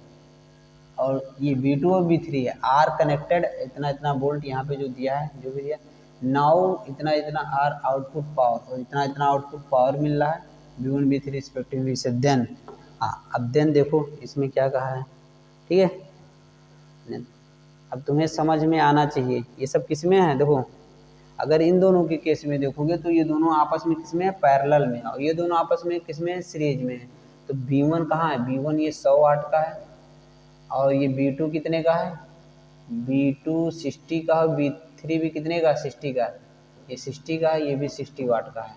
और ये B2 और B3 है, आर कनेक्टेड, इतना इतना वोल्ट यहाँ पे जो दिया है, जो भी दिया नाउ इतना इतना आर आउटपुट पावर, और इतना इतना आउटपुट पावर मिल रहा है B1 B3 रिस्पेक्टिवली से। देन अब देन देखो इसमें क्या कहा है, ठीक है। अब तुम्हें समझ में आना चाहिए ये सब किस में है। देखो अगर इन दोनों के केस में देखोगे तो ये दोनों आपस में किस में है, पैरेलल में, और ये दोनों आपस में किस में है, सीरीज में है। तो B1 कहाँ है, B1 ये 100 वाट का है, और ये B2 कितने का है, B2 60 का है, B3 भी कितने का 60 का है, ये 60 का है, ये भी 60 वाट का है,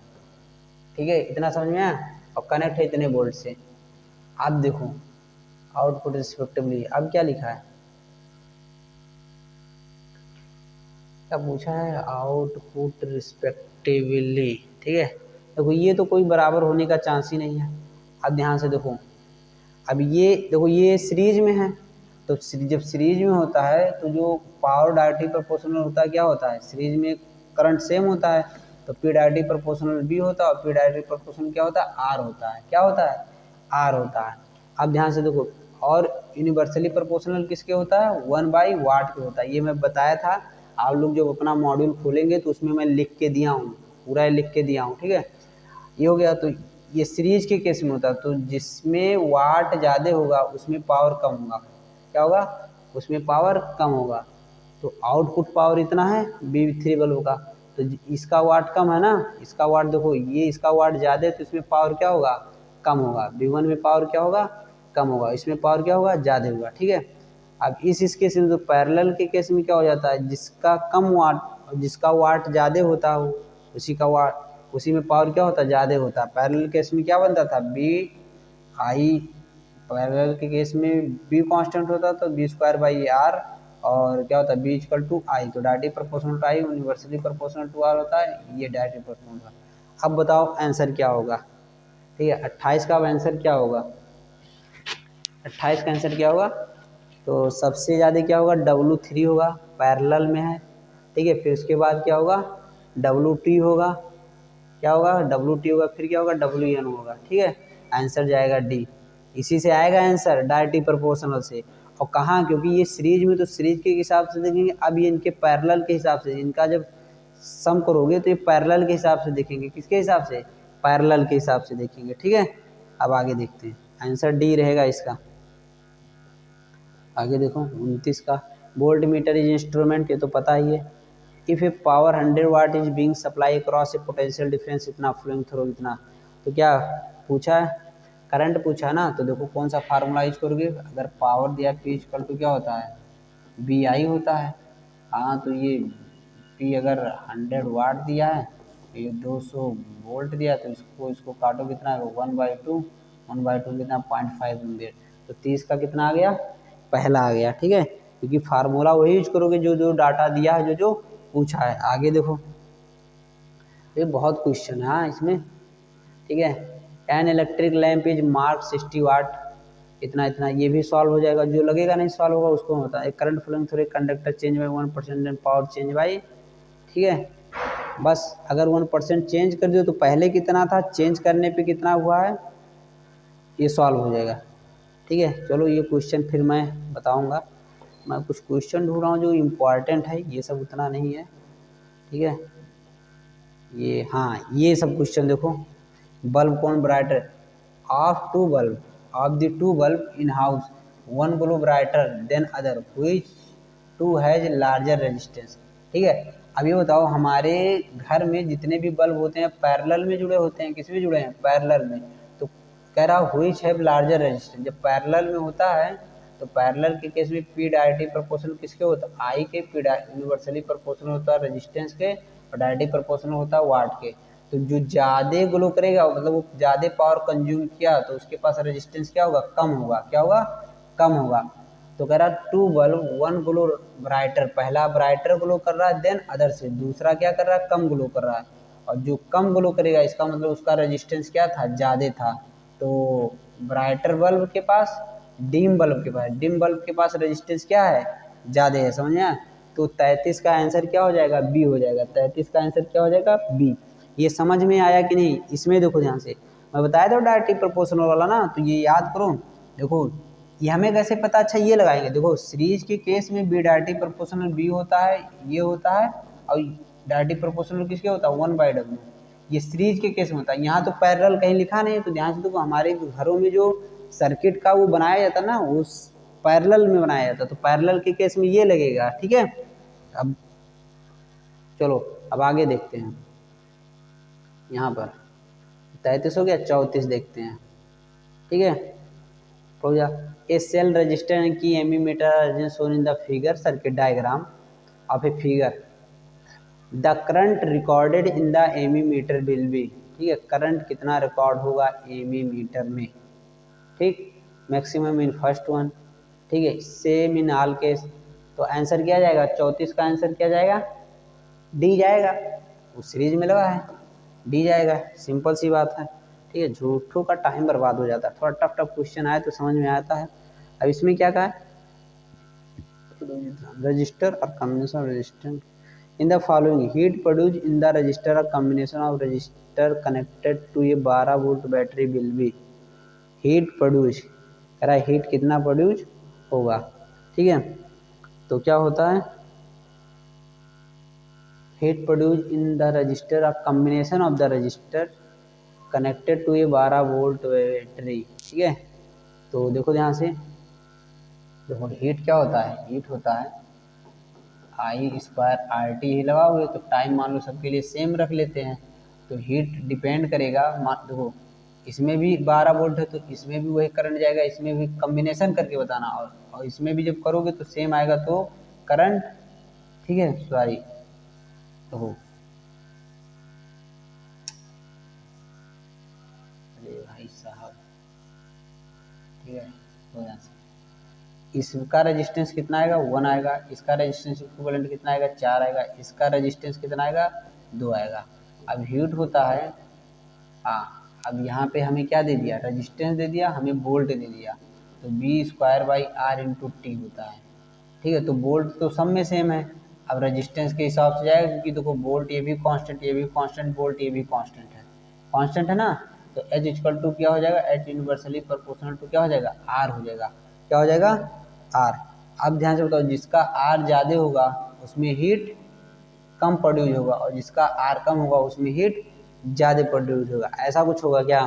ठीक है। इतना समझ में आया, और कनेक्ट है इतने वोल्ट से। अब देखो आउटपुट रिस्पेक्टिवली, अब क्या लिखा है, क्या पूछा है, आउटपुट रिस्पेक्टिवली, ठीक है। देखो ये तो कोई बराबर होने का चांस ही नहीं है। अब ध्यान से देखो, अब ये देखो ये सीरीज में है, तो जब सीरीज में होता है तो जो पावर डायरेक्टली प्रोपोर्शनल होता है, क्या होता है सीरीज में करंट सेम होता है, तो पी डायरेक्टली प्रोपोर्शनल बी होता है, और पी डायरेक्टली प्रोपोर्शनल क्या होता है आर होता है, क्या होता है आर होता है। अब ध्यान से देखो, और यूनिवर्सली प्रोपोर्शनल किसके होता है 1/वाट के होता है। ये मैं बताया था, आप लोग जब अपना मॉड्यूल खोलेंगे तो उसमें मैं लिख के दिया हूँ, पूरा लिख के दिया हूँ, ठीक है। ये हो गया। तो ये सीरीज के केस में होता है, तो जिसमें वाट ज़्यादा होगा उसमें पावर कम होगा, क्या होगा उसमें पावर कम होगा। तो आउटपुट पावर इतना है B3 बल्ब का, तो इसका वाट कम है ना, इसका वाट देखो ये इसका वाट ज़्यादा है तो इसमें पावर क्या होगा कम होगा। B1 में पावर क्या होगा कम होगा, इसमें पावर क्या होगा ज़्यादा होगा, ठीक है। अब इस केस में तो पैरेलल के केस में क्या हो जाता है, जिसका कम वाट और जिसका वाट ज़्यादा होता हो उसी का वाट उसी में पावर क्या होता है ज़्यादा होता है। पैरेलल केस में क्या बनता था B/I, पैरेलल के केस में B कांस्टेंट होता तो B²/R, और क्या होता है B=I, तो directly proportional to I, universally proportional to R होता है, ये डायरेक्टली प्रोपोर्शनल। अब बताओ आंसर क्या होगा, ठीक है। 28 का आंसर क्या होगा, 28 का आंसर क्या होगा, तो सबसे ज़्यादा क्या होगा W3 होगा, पैरेलल में है, ठीक है। फिर उसके बाद क्या होगा, WT होगा, क्या होगा, WT होगा, फिर क्या होगा, WN होगा, ठीक है। आंसर जाएगा डी, इसी से आएगा आंसर डायरेक्टली प्रोपोर्शनल से। और कहाँ, क्योंकि ये सीरीज में तो सीरीज के हिसाब से देखेंगे, अब ये इनके पैरेलल के हिसाब से, इनका जब सम करोगे तो ये पैरेलल के हिसाब से देखेंगे, किसके हिसाब से, पैरेलल के हिसाब से देखेंगे, ठीक है। अब आगे देखते हैं, आंसर डी रहेगा इसका। आगे देखो 29 का, वोल्ट मीटर इज इंस्ट्रूमेंट, ये तो पता ही है। If A power 100 what is being supply across A potential difference इतना फ्लोइंग थ्रू इतना, तो क्या पूछा है, करंट पूछा है ना। तो देखो कौन सा फार्मूला यूज करोगे, अगर पावर दिया P इक्वल टू क्या होता है, VI होता है। हाँ तो ये P अगर 100 वाट दिया है, ये 200 वोल्ट दिया, तो इसको काटो कितना है, 1/2, 1/2 कितना 0.5 एम्पियर, तो 30 का कितना आ गया, पहला आ गया, ठीक है। क्योंकि फार्मूला वही यूज करोगे जो जो डाटा दिया है, जो जो पूछा है। आगे देखो, ये बहुत क्वेश्चन है हाँ इसमें, ठीक है। An electric lamp is mark 60 वाट, इतना इतना, ये भी सॉल्व हो जाएगा, जो लगेगा नहीं सॉल्व होगा उसको होता है। Current flowing through conductor change by 1% and power change by, ठीक है। बस अगर 1% चेंज कर दो तो पहले कितना था, चेंज करने पे कितना हुआ है, ये सॉल्व हो जाएगा, ठीक है। चलो ये क्वेश्चन फिर मैं बताऊंगा, मैं कुछ क्वेश्चन ढूंढ रहा हूँ जो इम्पोर्टेंट है, ये सब उतना नहीं है, ठीक है। ये हाँ, ये सब क्वेश्चन देखो, बल्ब कौन brighter, of two bulb, of the two bulb in house one glow brighter than other which two has larger resistance, ठीक है। अब ये बताओ, हमारे घर में जितने भी बल्ब होते हैं पैरेलल में जुड़े होते हैं, किस में जुड़े हैं, पैरेलल में। तो कह रहा व्हिच हैव लार्जर रेजिस्टेंस, जब पैरेलल में होता है तो पैरेलल के केस में P डायरेक्टली प्रोपोर्शनल किसके होता है, I के, P यूनिवर्सली प्रोपोर्शनल होता है रेजिस्टेंस के, और डायरेक्टली प्रोपोर्शनल होता है वाट के। तो जो ज़्यादा ग्लो करेगा, मतलब वो ज़्यादा पावर कंज्यूम किया, तो उसके पास रेजिस्टेंस क्या होगा, कम होगा, क्या होगा, कम होगा। तो कह रहा two bulb one glow brighter, पहला ब्राइटर ग्लो कर रहा है, देन अदर से दूसरा क्या कर रहा है, कम ग्लो कर रहा है। और जो कम ग्लो करेगा इसका मतलब उसका रेजिस्टेंस क्या था, ज़्यादा था। तो ब्राइटर बल्ब के पास, डिम बल्ब के पास, डिम बल्ब के पास रेजिस्टेंस क्या है, ज़्यादा है, समझ में। तो 33 का आंसर क्या हो जाएगा, बी हो जाएगा, 33 का आंसर क्या हो जाएगा, बी। ये समझ में आया कि नहीं, इसमें देखो ध्यान से, मैं बताया था डायरेक्टली प्रोपोर्शनल वाला ना, तो ये याद करो। देखो ये हमें कैसे पता, अच्छा ये लगाएंगे, देखो सीरीज के केस में बी डायरेक्टली प्रोपोर्शनल बी होता है, ये होता है, और डायरेक्टली प्रोपोर्शनल किसके होता है, 1/W, ये सीरीज के केस में होता है। यहाँ तो पैरेलल कहीं लिखा नहीं है, तो ध्यान से देखो, हमारे घरों में जो सर्किट का वो बनाया जाता ना, उस पैरेलल में बनाया जाता, तो पैरेलल के केस में ये लगेगा, ठीक है। अब चलो अब आगे देखते हैं, यहाँ पर 33 हो गया, 34 देखते हैं, ठीक है। हो गया, ए cell resistor key ammeter shown in the figure circuit diagram of a figure, the current recorded in the ammeter will be, ठीक है। करंट कितना रिकॉर्ड होगा एमीमीटर में, ठीक, मैक्सिमम इन फर्स्ट वन, ठीक है, सेम इन ऑल केस। तो answer क्या जाएगा, 34 का आंसर क्या जाएगा, डी जाएगा, उस सीरीज में लगा है, डी जाएगा, सिंपल सी बात है, ठीक है। झूठों का टाइम बर्बाद हो जाता है, थोड़ा टफ टफ क्वेश्चन आए तो समझ में आता है। अब इसमें क्या कहा है, रजिस्टर और combination resistance in the following heat produce in the resistor और combination of resistor connected to ये 12 volt battery will be, heat produce कह रहा है, हीट कितना प्रोड्यूस होगा, ठीक है। तो क्या होता है, heat produce in the resistor of combination of the resistor connected to a 12 volt battery, ठीक है। तो देखो ध्यान से, देखो हीट क्या होता है, हीट होता है I²RT ही लगा हुए, तो टाइम मान लो सबके लिए सेम रख लेते हैं। तो हीट डिपेंड करेगा, देखो इसमें भी 12 वोल्ट है, तो इसमें भी वही करंट जाएगा, इसमें भी कम्बिनेशन करके बताना, और इसमें भी जब करोगे तो सेम आएगा, तो करंट, ठीक है, सॉरी, तो अरे भाई साहब, ठीक है, हो जाए, इसका रेजिस्टेंस कितना आएगा, 1 आएगा, इसका रेजिस्टेंस इक्विवेलेंट कितना आएगा, 4 आएगा, इसका रेजिस्टेंस कितना आएगा, 2 आएगा। अब हीट होता है, हाँ, अब यहाँ पे हमें क्या दे दिया, रेजिस्टेंस दे दिया, हमें वोल्ट दे दिया, तो V² by R into T होता है, ठीक है, तो वोल्ट तो सब में सेम है। अब रेजिस्टेंस के हिसाब से जाएगा, क्योंकि देखो वोल्ट ये भी कांस्टेंट, ये भी कांस्टेंट, वोल्ट ये भी कांस्टेंट है ना। तो H इक्वल टू क्या हो जाएगा, H यूनिवर्सली प्रोपोर्शनल टू क्या हो जाएगा, R हो जाएगा। क्या हो जाएगा, R। अब ध्यान से बताओ, जिसका R ज़्यादा होगा उसमें हीट कम प्रोड्यूस होगा, और जिसका R कम होगा उसमें हीट ज़्यादा प्रोड्यूस होगा। ऐसा कुछ होगा क्या,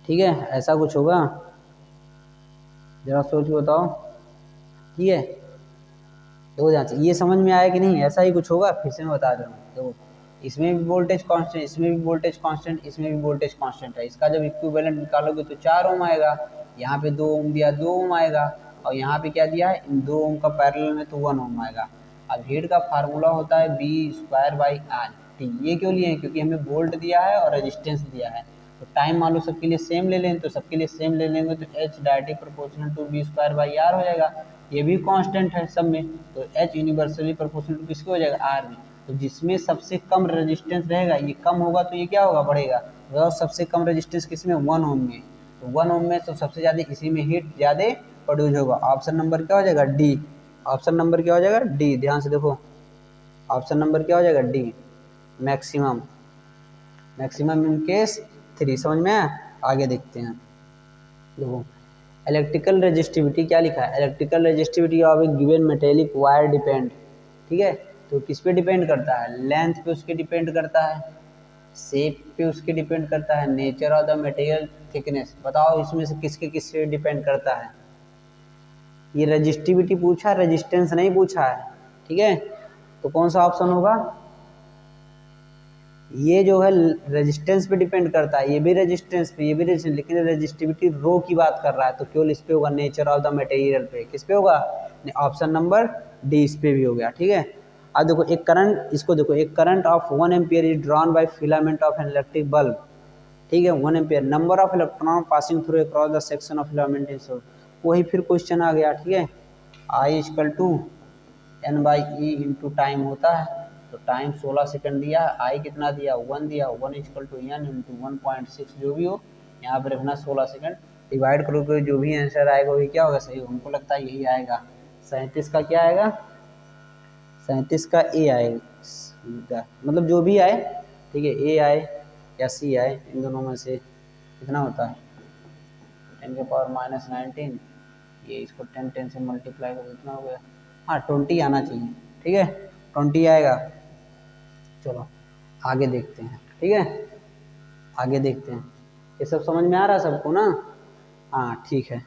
ठीक है, ऐसा कुछ होगा, जरा सोच के बताओ। ठीक है, देखो ध्यान से, ये समझ में आया कि नहीं, ऐसा ही कुछ होगा। फिर से मैं बता रहा हूँ, देखो इसमें भी वोल्टेज कांस्टेंट, इसमें भी वोल्टेज कांस्टेंट, इसमें भी वोल्टेज कांस्टेंट है। इसका जब इक्विवेलेंट निकालोगे तो 4 ओम आएगा, यहाँ पे 2 ओम दिया 2 ओम आएगा, और यहाँ पे क्या दिया है, इन 2 ओम का पैरेलल में तो 1 ओम आएगा। अब हीट का फार्मूला होता है V²/R। ठीक, ये क्यों लिए हैं, क्योंकि हमें वोल्ट दिया है और रेजिस्टेंस दिया है। तो टाइम मान लो सबके लिए सेम ले लें, तो सबके लिए सेम ले लेंगे तो H directly proportional to V²/R हो जाएगा। ये भी कांस्टेंट है सब में, तो H यूनिवर्सली प्रोपोर्शनल टू किसके हो जाएगा, R में। तो जिसमें सबसे कम रेजिस्टेंस रहेगा, ये कम होगा तो ये क्या होगा, बढ़ेगा। तो सबसे कम रेजिस्टेंस किसमें, 1 ओम में। तो 1 ओम में तो सबसे ज़्यादा इसी में हीट ज़्यादा प्रोड्यूस होगा। ऑप्शन नंबर क्या हो जाएगा, डी। ऑप्शन नंबर क्या हो जाएगा, डी। ध्यान से देखो, ऑप्शन नंबर क्या हो जाएगा, D, maximum. Maximum in case 3। समझ में आया, आगे देखते हैं। देखो इलेक्ट्रिकल रेजिस्टिविटी क्या लिखा है, electrical resistivity of A given metallic wire depend. ठीक है, तो किस पे डिपेंड करता है, लेंथ पे उसके डिपेंड करता है, शेप पे उसके डिपेंड करता है, nature of the material, thickness. बताओ इसमें से किसके किससे डिपेंड करता है। ये रेजिस्टिविटी पूछा, रेजिस्टेंस नहीं पूछा है। ठीक है, तो कौन सा ऑप्शन होगा, ये जो है रेजिस्टेंस पे डिपेंड करता है, ये भी रेजिस्टेंस पे, ये भी रेजिस्टेंस, लेकिन रेजिस्टिविटी रो की बात कर रहा है, तो केवल इस पे होगा, नेचर ऑफ द मटेरियल पे। किस पे होगा, ऑप्शन नंबर डी, इस पे भी हो गया। ठीक है, अब देखो एक करंट, इसको देखो, एक current of 1 ampere is drawn by filament of an electric bulb. ठीक है, 1 ampere, number of electron passing through across the section of filament in source. वही फिर क्वेश्चन आ गया। ठीक है, I equal to N/E into time होता है, तो टाइम 16 सेकंड दिया, आई कितना दिया, 1 दिया, 1 इक्वल टू एन इंटू 1.6 जो भी हो, यहाँ पर रखना 16 सेकंड, डिवाइड करोगे जो भी आंसर आएगा वही क्या होगा, सही। हमको लगता है यही आएगा, 37 का क्या आएगा, 37 का ए आएगा, मतलब जो भी आए। ठीक है, ए आए या सी आए, इन दोनों में से कितना होता है, 10⁻⁻19, ये इसको 10 से मल्टीप्लाई करो, कितना हो गया, हाँ 20 आना चाहिए। ठीक है, 20 आएगा। चलो आगे देखते हैं। ठीक है, आगे देखते हैं, ये सब समझ में आ रहा है सबको ना, हाँ ठीक है,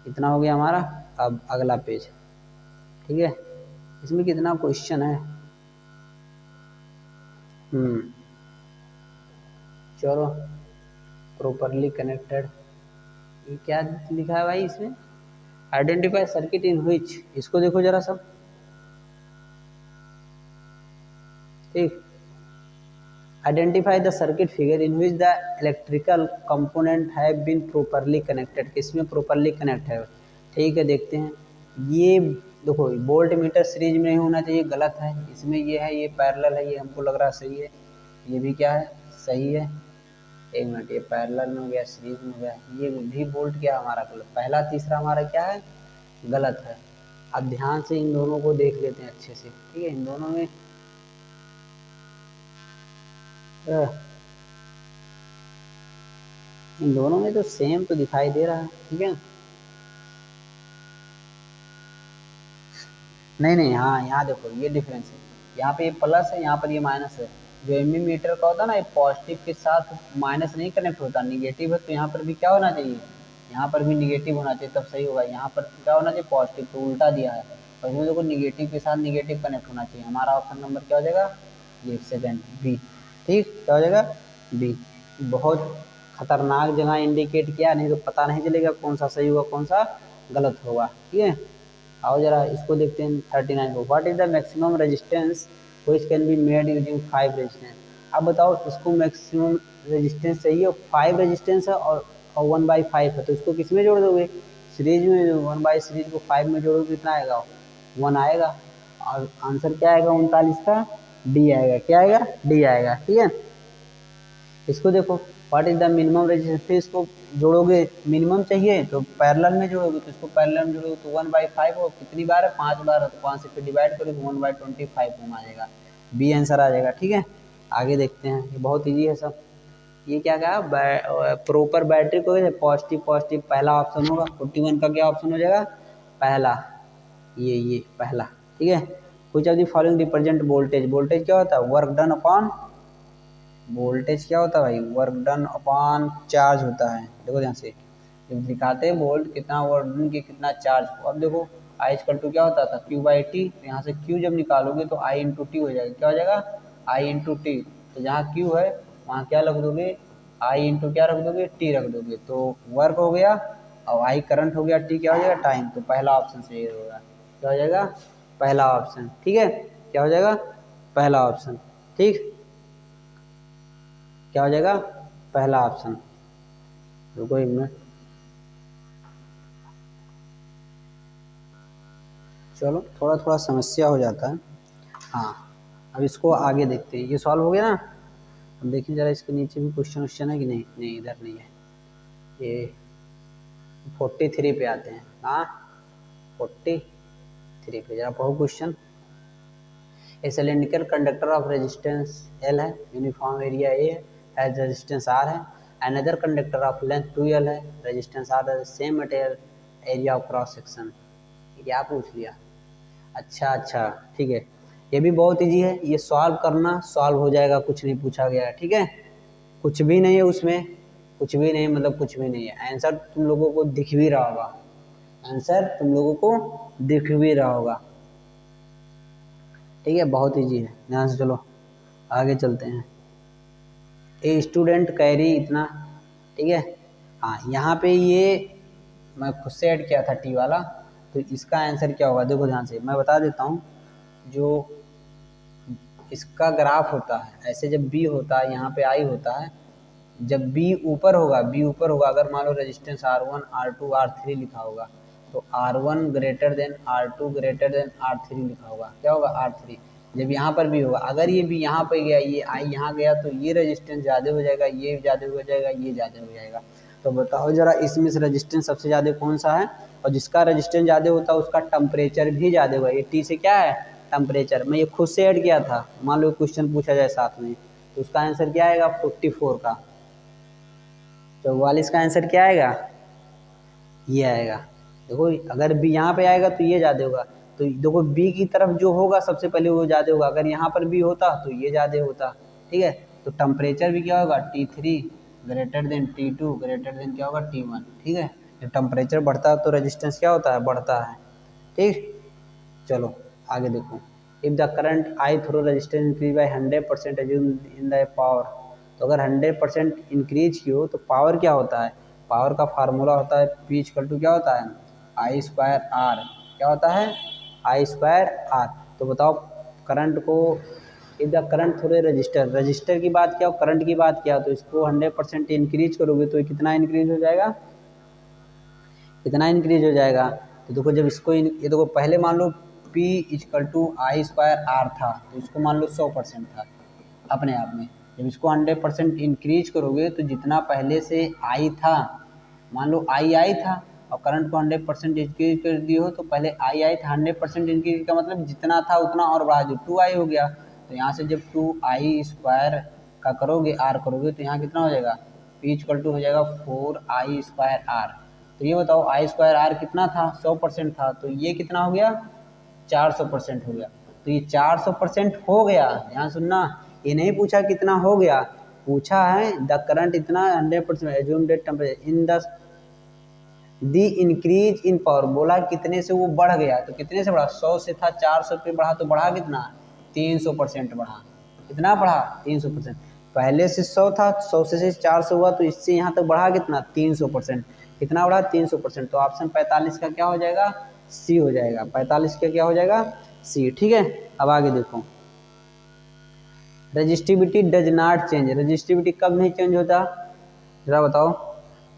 इतना हो गया हमारा। अब अगला पेज। ठीक है, इसमें कितना क्वेश्चन है, चलो, प्रॉपरली कनेक्टेड, ये क्या लिखा है भाई इसमें, आइडेंटिफाई सर्किट इन व्हिच, इसको देखो जरा सब। ठीक, identify the circuit figure in which the electrical component have been properly connected, किसमें प्रॉपरली कनेक्ट है। ठीक है, देखते हैं। ये देखो वोल्ट मीटर सीरीज में नहीं होना चाहिए, गलत है। इसमें ये है, ये पैरेलल है, ये हमको लग रहा है सही है। ये भी क्या है, सही है। एक मिनट, ये पैरेलल में हो गया, सीरीज में हो गया, ये भी वोल्ट क्या हमारा गलत, पहला तीसरा हमारा क्या है, गलत है। अब ध्यान से इन दोनों को देख लेते हैं अच्छे से। ठीक है, इन दोनों में इन दोनों में तो सेम तो दिखाई दे रहा है। ठीक है, नहीं नहीं, हाँ यहाँ देखो ये डिफरेंस है, यहाँ पे ये प्लस है, यहाँ पर ये माइनस है। जो एमीमीटर का होता है ना, ये पॉजिटिव के साथ माइनस नहीं कनेक्ट होता, निगेटिव है, तो यहाँ पर भी क्या होना चाहिए, यहाँ पर भी निगेटिव होना चाहिए, तब सही होगा। यहाँ पर क्या होना चाहिए, पॉजिटिव, तो उल्टा दिया है, और इसमें देखो निगेटिव के साथ निगेटिव कनेक्ट होना चाहिए। हमारा ऑप्शन नंबर क्या हो जाएगा, ये सेकेंड, बी। ठीक, क्या हो जाएगा, बी। बहुत खतरनाक जगह इंडिकेट किया, नहीं तो पता नहीं चलेगा कौन सा सही होगा कौन सा गलत होगा। ठीक है, आओ जरा इसको देखते हैं 39 को। What is the maximum resistance which can be made using 5 resistance. अब बताओ, इसको मैक्सिमम रेजिस्टेंस चाहिए, 5 रेजिस्टेंस है और 1/5 है, तो इसको किस में जोड़ दोगे, सीरीज में। 1/सीरीज को 5 में जोड़ोगे कितना आएगा, 1 आएगा, और आंसर क्या आएगा 39 का, डी आएगा। क्या आएगा, डी आएगा। ठीक है, इसको देखो, what is the minimum resistance, फिर इसको जोड़ोगे, मिनिमम चाहिए तो पैरेलल में जोड़ोगे, तो इसको पैरेलल में जोड़ोगे तो 1/5 हो, कितनी बार है 5 बार है, तो 5 से फिर डिवाइड करोगे 1/25 ओम आ जाएगा, बी आंसर आ जाएगा। ठीक है, आगे देखते हैं, ये बहुत ईजी है सब। ये क्या कहा, प्रॉपर बैटरी को पॉजिटिव पॉजिटिव पहला ऑप्शन होगा, 41 का क्या ऑप्शन हो जाएगा, पहला, ये पहला। ठीक है, कुछ of the following represent voltage, voltage क्या होता है, वर्क डन अपॉन, वोल्टेज क्या होता है भाई, वर्क डन अपॉन चार्ज होता है। देखो ध्यान से, जब दिखाते हैं वोल्ट कितना वर्क डन की कितना चार्ज, अब देखो आई इक्वल टू क्या होता था, क्यू बाई टी, तो यहाँ से क्यू जब निकालोगे तो आई इंटू टी हो जाएगा, क्या हो जाएगा, आई इंटू टी, तो जहाँ क्यू है वहाँ क्या रख दोगे, आई इंटू क्या रख दोगे, टी रख दोगे, तो वर्क हो गया, और आई करंट हो गया, टी क्या हो जाएगा, टाइम, तो पहला ऑप्शन सही होगा, क्या हो जाएगा, पहला ऑप्शन। ठीक है, क्या हो जाएगा, पहला ऑप्शन। ठीक, क्या हो जाएगा, पहला ऑप्शन। रुको एक मिनट, चलो थोड़ा थोड़ा समस्या हो जाता है। हाँ, अब इसको आगे देखते हैं, ये सॉल्व हो गया ना। अब देखिए जरा इसके नीचे भी क्वेश्चन वश्चन है कि नहीं, नहीं इधर नहीं है, ये 43 पे आते हैं। हाँ 43 पे जरा पढ़ो question. A cylindrical conductor of resistance L है, यूनिफॉर्म एरिया ए है, एज रेजिस्टेंस आर है, another conductor of length 2L है, रेजिस्टेंस आर है, same material, area of cross section. क्या पूछ लिया, अच्छा ठीक है, ये भी बहुत इजी है, ये सॉल्व करना, सॉल्व हो जाएगा, कुछ नहीं पूछा गया है। ठीक है, कुछ भी नहीं है उसमें, कुछ भी नहीं, मतलब कुछ भी नहीं है, आंसर तुम लोगों को दिख भी रहा होगा, आंसर तुम लोगों को दिख भी रहा होगा। ठीक है, बहुत इजी है, ध्यान से चलो आगे चलते हैं। ए स्टूडेंट कैरी इतना, ठीक है। हाँ यहाँ पे ये मैं खुद से ऐड किया था टी वाला, तो इसका आंसर क्या होगा, देखो ध्यान से मैं बता देता हूँ। जो इसका ग्राफ होता है, ऐसे जब बी होता है, यहाँ पे आई होता है, जब बी ऊपर होगा, बी ऊपर होगा, अगर मान low resistance R1 R2 R3 लिखा होगा, तो R1 greater than R2 greater than R3 लिखा होगा, क्या होगा, R3। जब यहाँ पर भी होगा, अगर ये भी यहाँ पर गया, ये आई यहाँ गया, तो ये रेजिस्टेंस ज़्यादा हो जाएगा, ये ज़्यादा हो जाएगा, ये ज़्यादा हो जाएगा। तो बताओ जरा इसमें से रेजिस्टेंस सबसे ज़्यादा कौन सा है, और जिसका रेजिस्टेंस ज़्यादा होता है उसका टेम्परेचर भी ज़्यादा होगा। ये टी से क्या है, टेम्परेचर, मैं ये खुद से ऐड किया था, मान लो क्वेश्चन पूछा जाए साथ में, तो उसका आंसर क्या आएगा, 44 का, 44 का आंसर क्या आएगा, ये आएगा। देखो अगर बी यहाँ पे आएगा तो ये ज़्यादा होगा, तो देखो बी की तरफ जो होगा सबसे पहले वो ज़्यादा होगा, अगर यहाँ पर बी होता तो ये ज़्यादा होता। ठीक है, तो टेम्परेचर भी क्या होगा, T3 greater than T2 greater than क्या होगा, T1। ठीक है, जब टेम्परेचर बढ़ता है तो रेजिस्टेंस क्या होता है, बढ़ता है। ठीक, चलो आगे देखो। If the current I through resistance increase by 100% assume in the power, तो अगर 100% इंक्रीज की हो तो पावर क्या होता है, पावर का फार्मूला होता है P इक्वल टू क्या होता है, आई स्क्वायर आर, क्या होता है, आई स्क्वायर आर। तो बताओ करंट को, if the current through register, register की बात क्या हो, करंट की बात क्या हो, तो इसको 100% इंक्रीज करोगे तो कितना इंक्रीज हो जाएगा, कितना इंक्रीज हो जाएगा। तो देखो जब इसको ये देखो पहले मान लो P equal to I square R था, तो इसको मान लो 100% था अपने आप में। जब इसको 100% इंक्रीज करोगे तो जितना पहले से आई था, मान लो आई था और करंट को 100% इंक्रीज कर दिए हो, तो पहले आई था, 100% इंक्रीज का मतलब जितना था उतना और बढ़ा दो, 2i हो गया। तो यहाँ से जब 2i स्क्वायर का करोगे, आर करोगे, तो यहाँ कितना हो जाएगा, P इक्वल टू हो जाएगा 4i स्क्वायर आर। तो ये बताओ आई स्क्वायर आर कितना था, 100% था, तो ये कितना हो गया, 400% हो गया। तो ये 400% हो गया, ध्यान सुनना, ये नहीं पूछा कितना हो गया, पूछा है द करंट इतना 100% assume date temperature in the the increase in power, बोला कितने से वो बढ़ गया, तो कितने से बढ़ा, 100 से था 400 पे बढ़ा, तो बढ़ा कितना, 300% बढ़ा। कितना बढ़ा, 300%। पहले से 100 था, 100 से 400 हुआ, तो इससे यहाँ तक बढ़ा कितना, 300%। कितना बढ़ा, 300%। तो ऑप्शन 45 का क्या हो जाएगा, सी हो जाएगा, 45 का क्या हो जाएगा, सी। ठीक है, अब आगे देखो। Resistivity does not change, resistivity कब नहीं चेंज होता, जरा बताओ।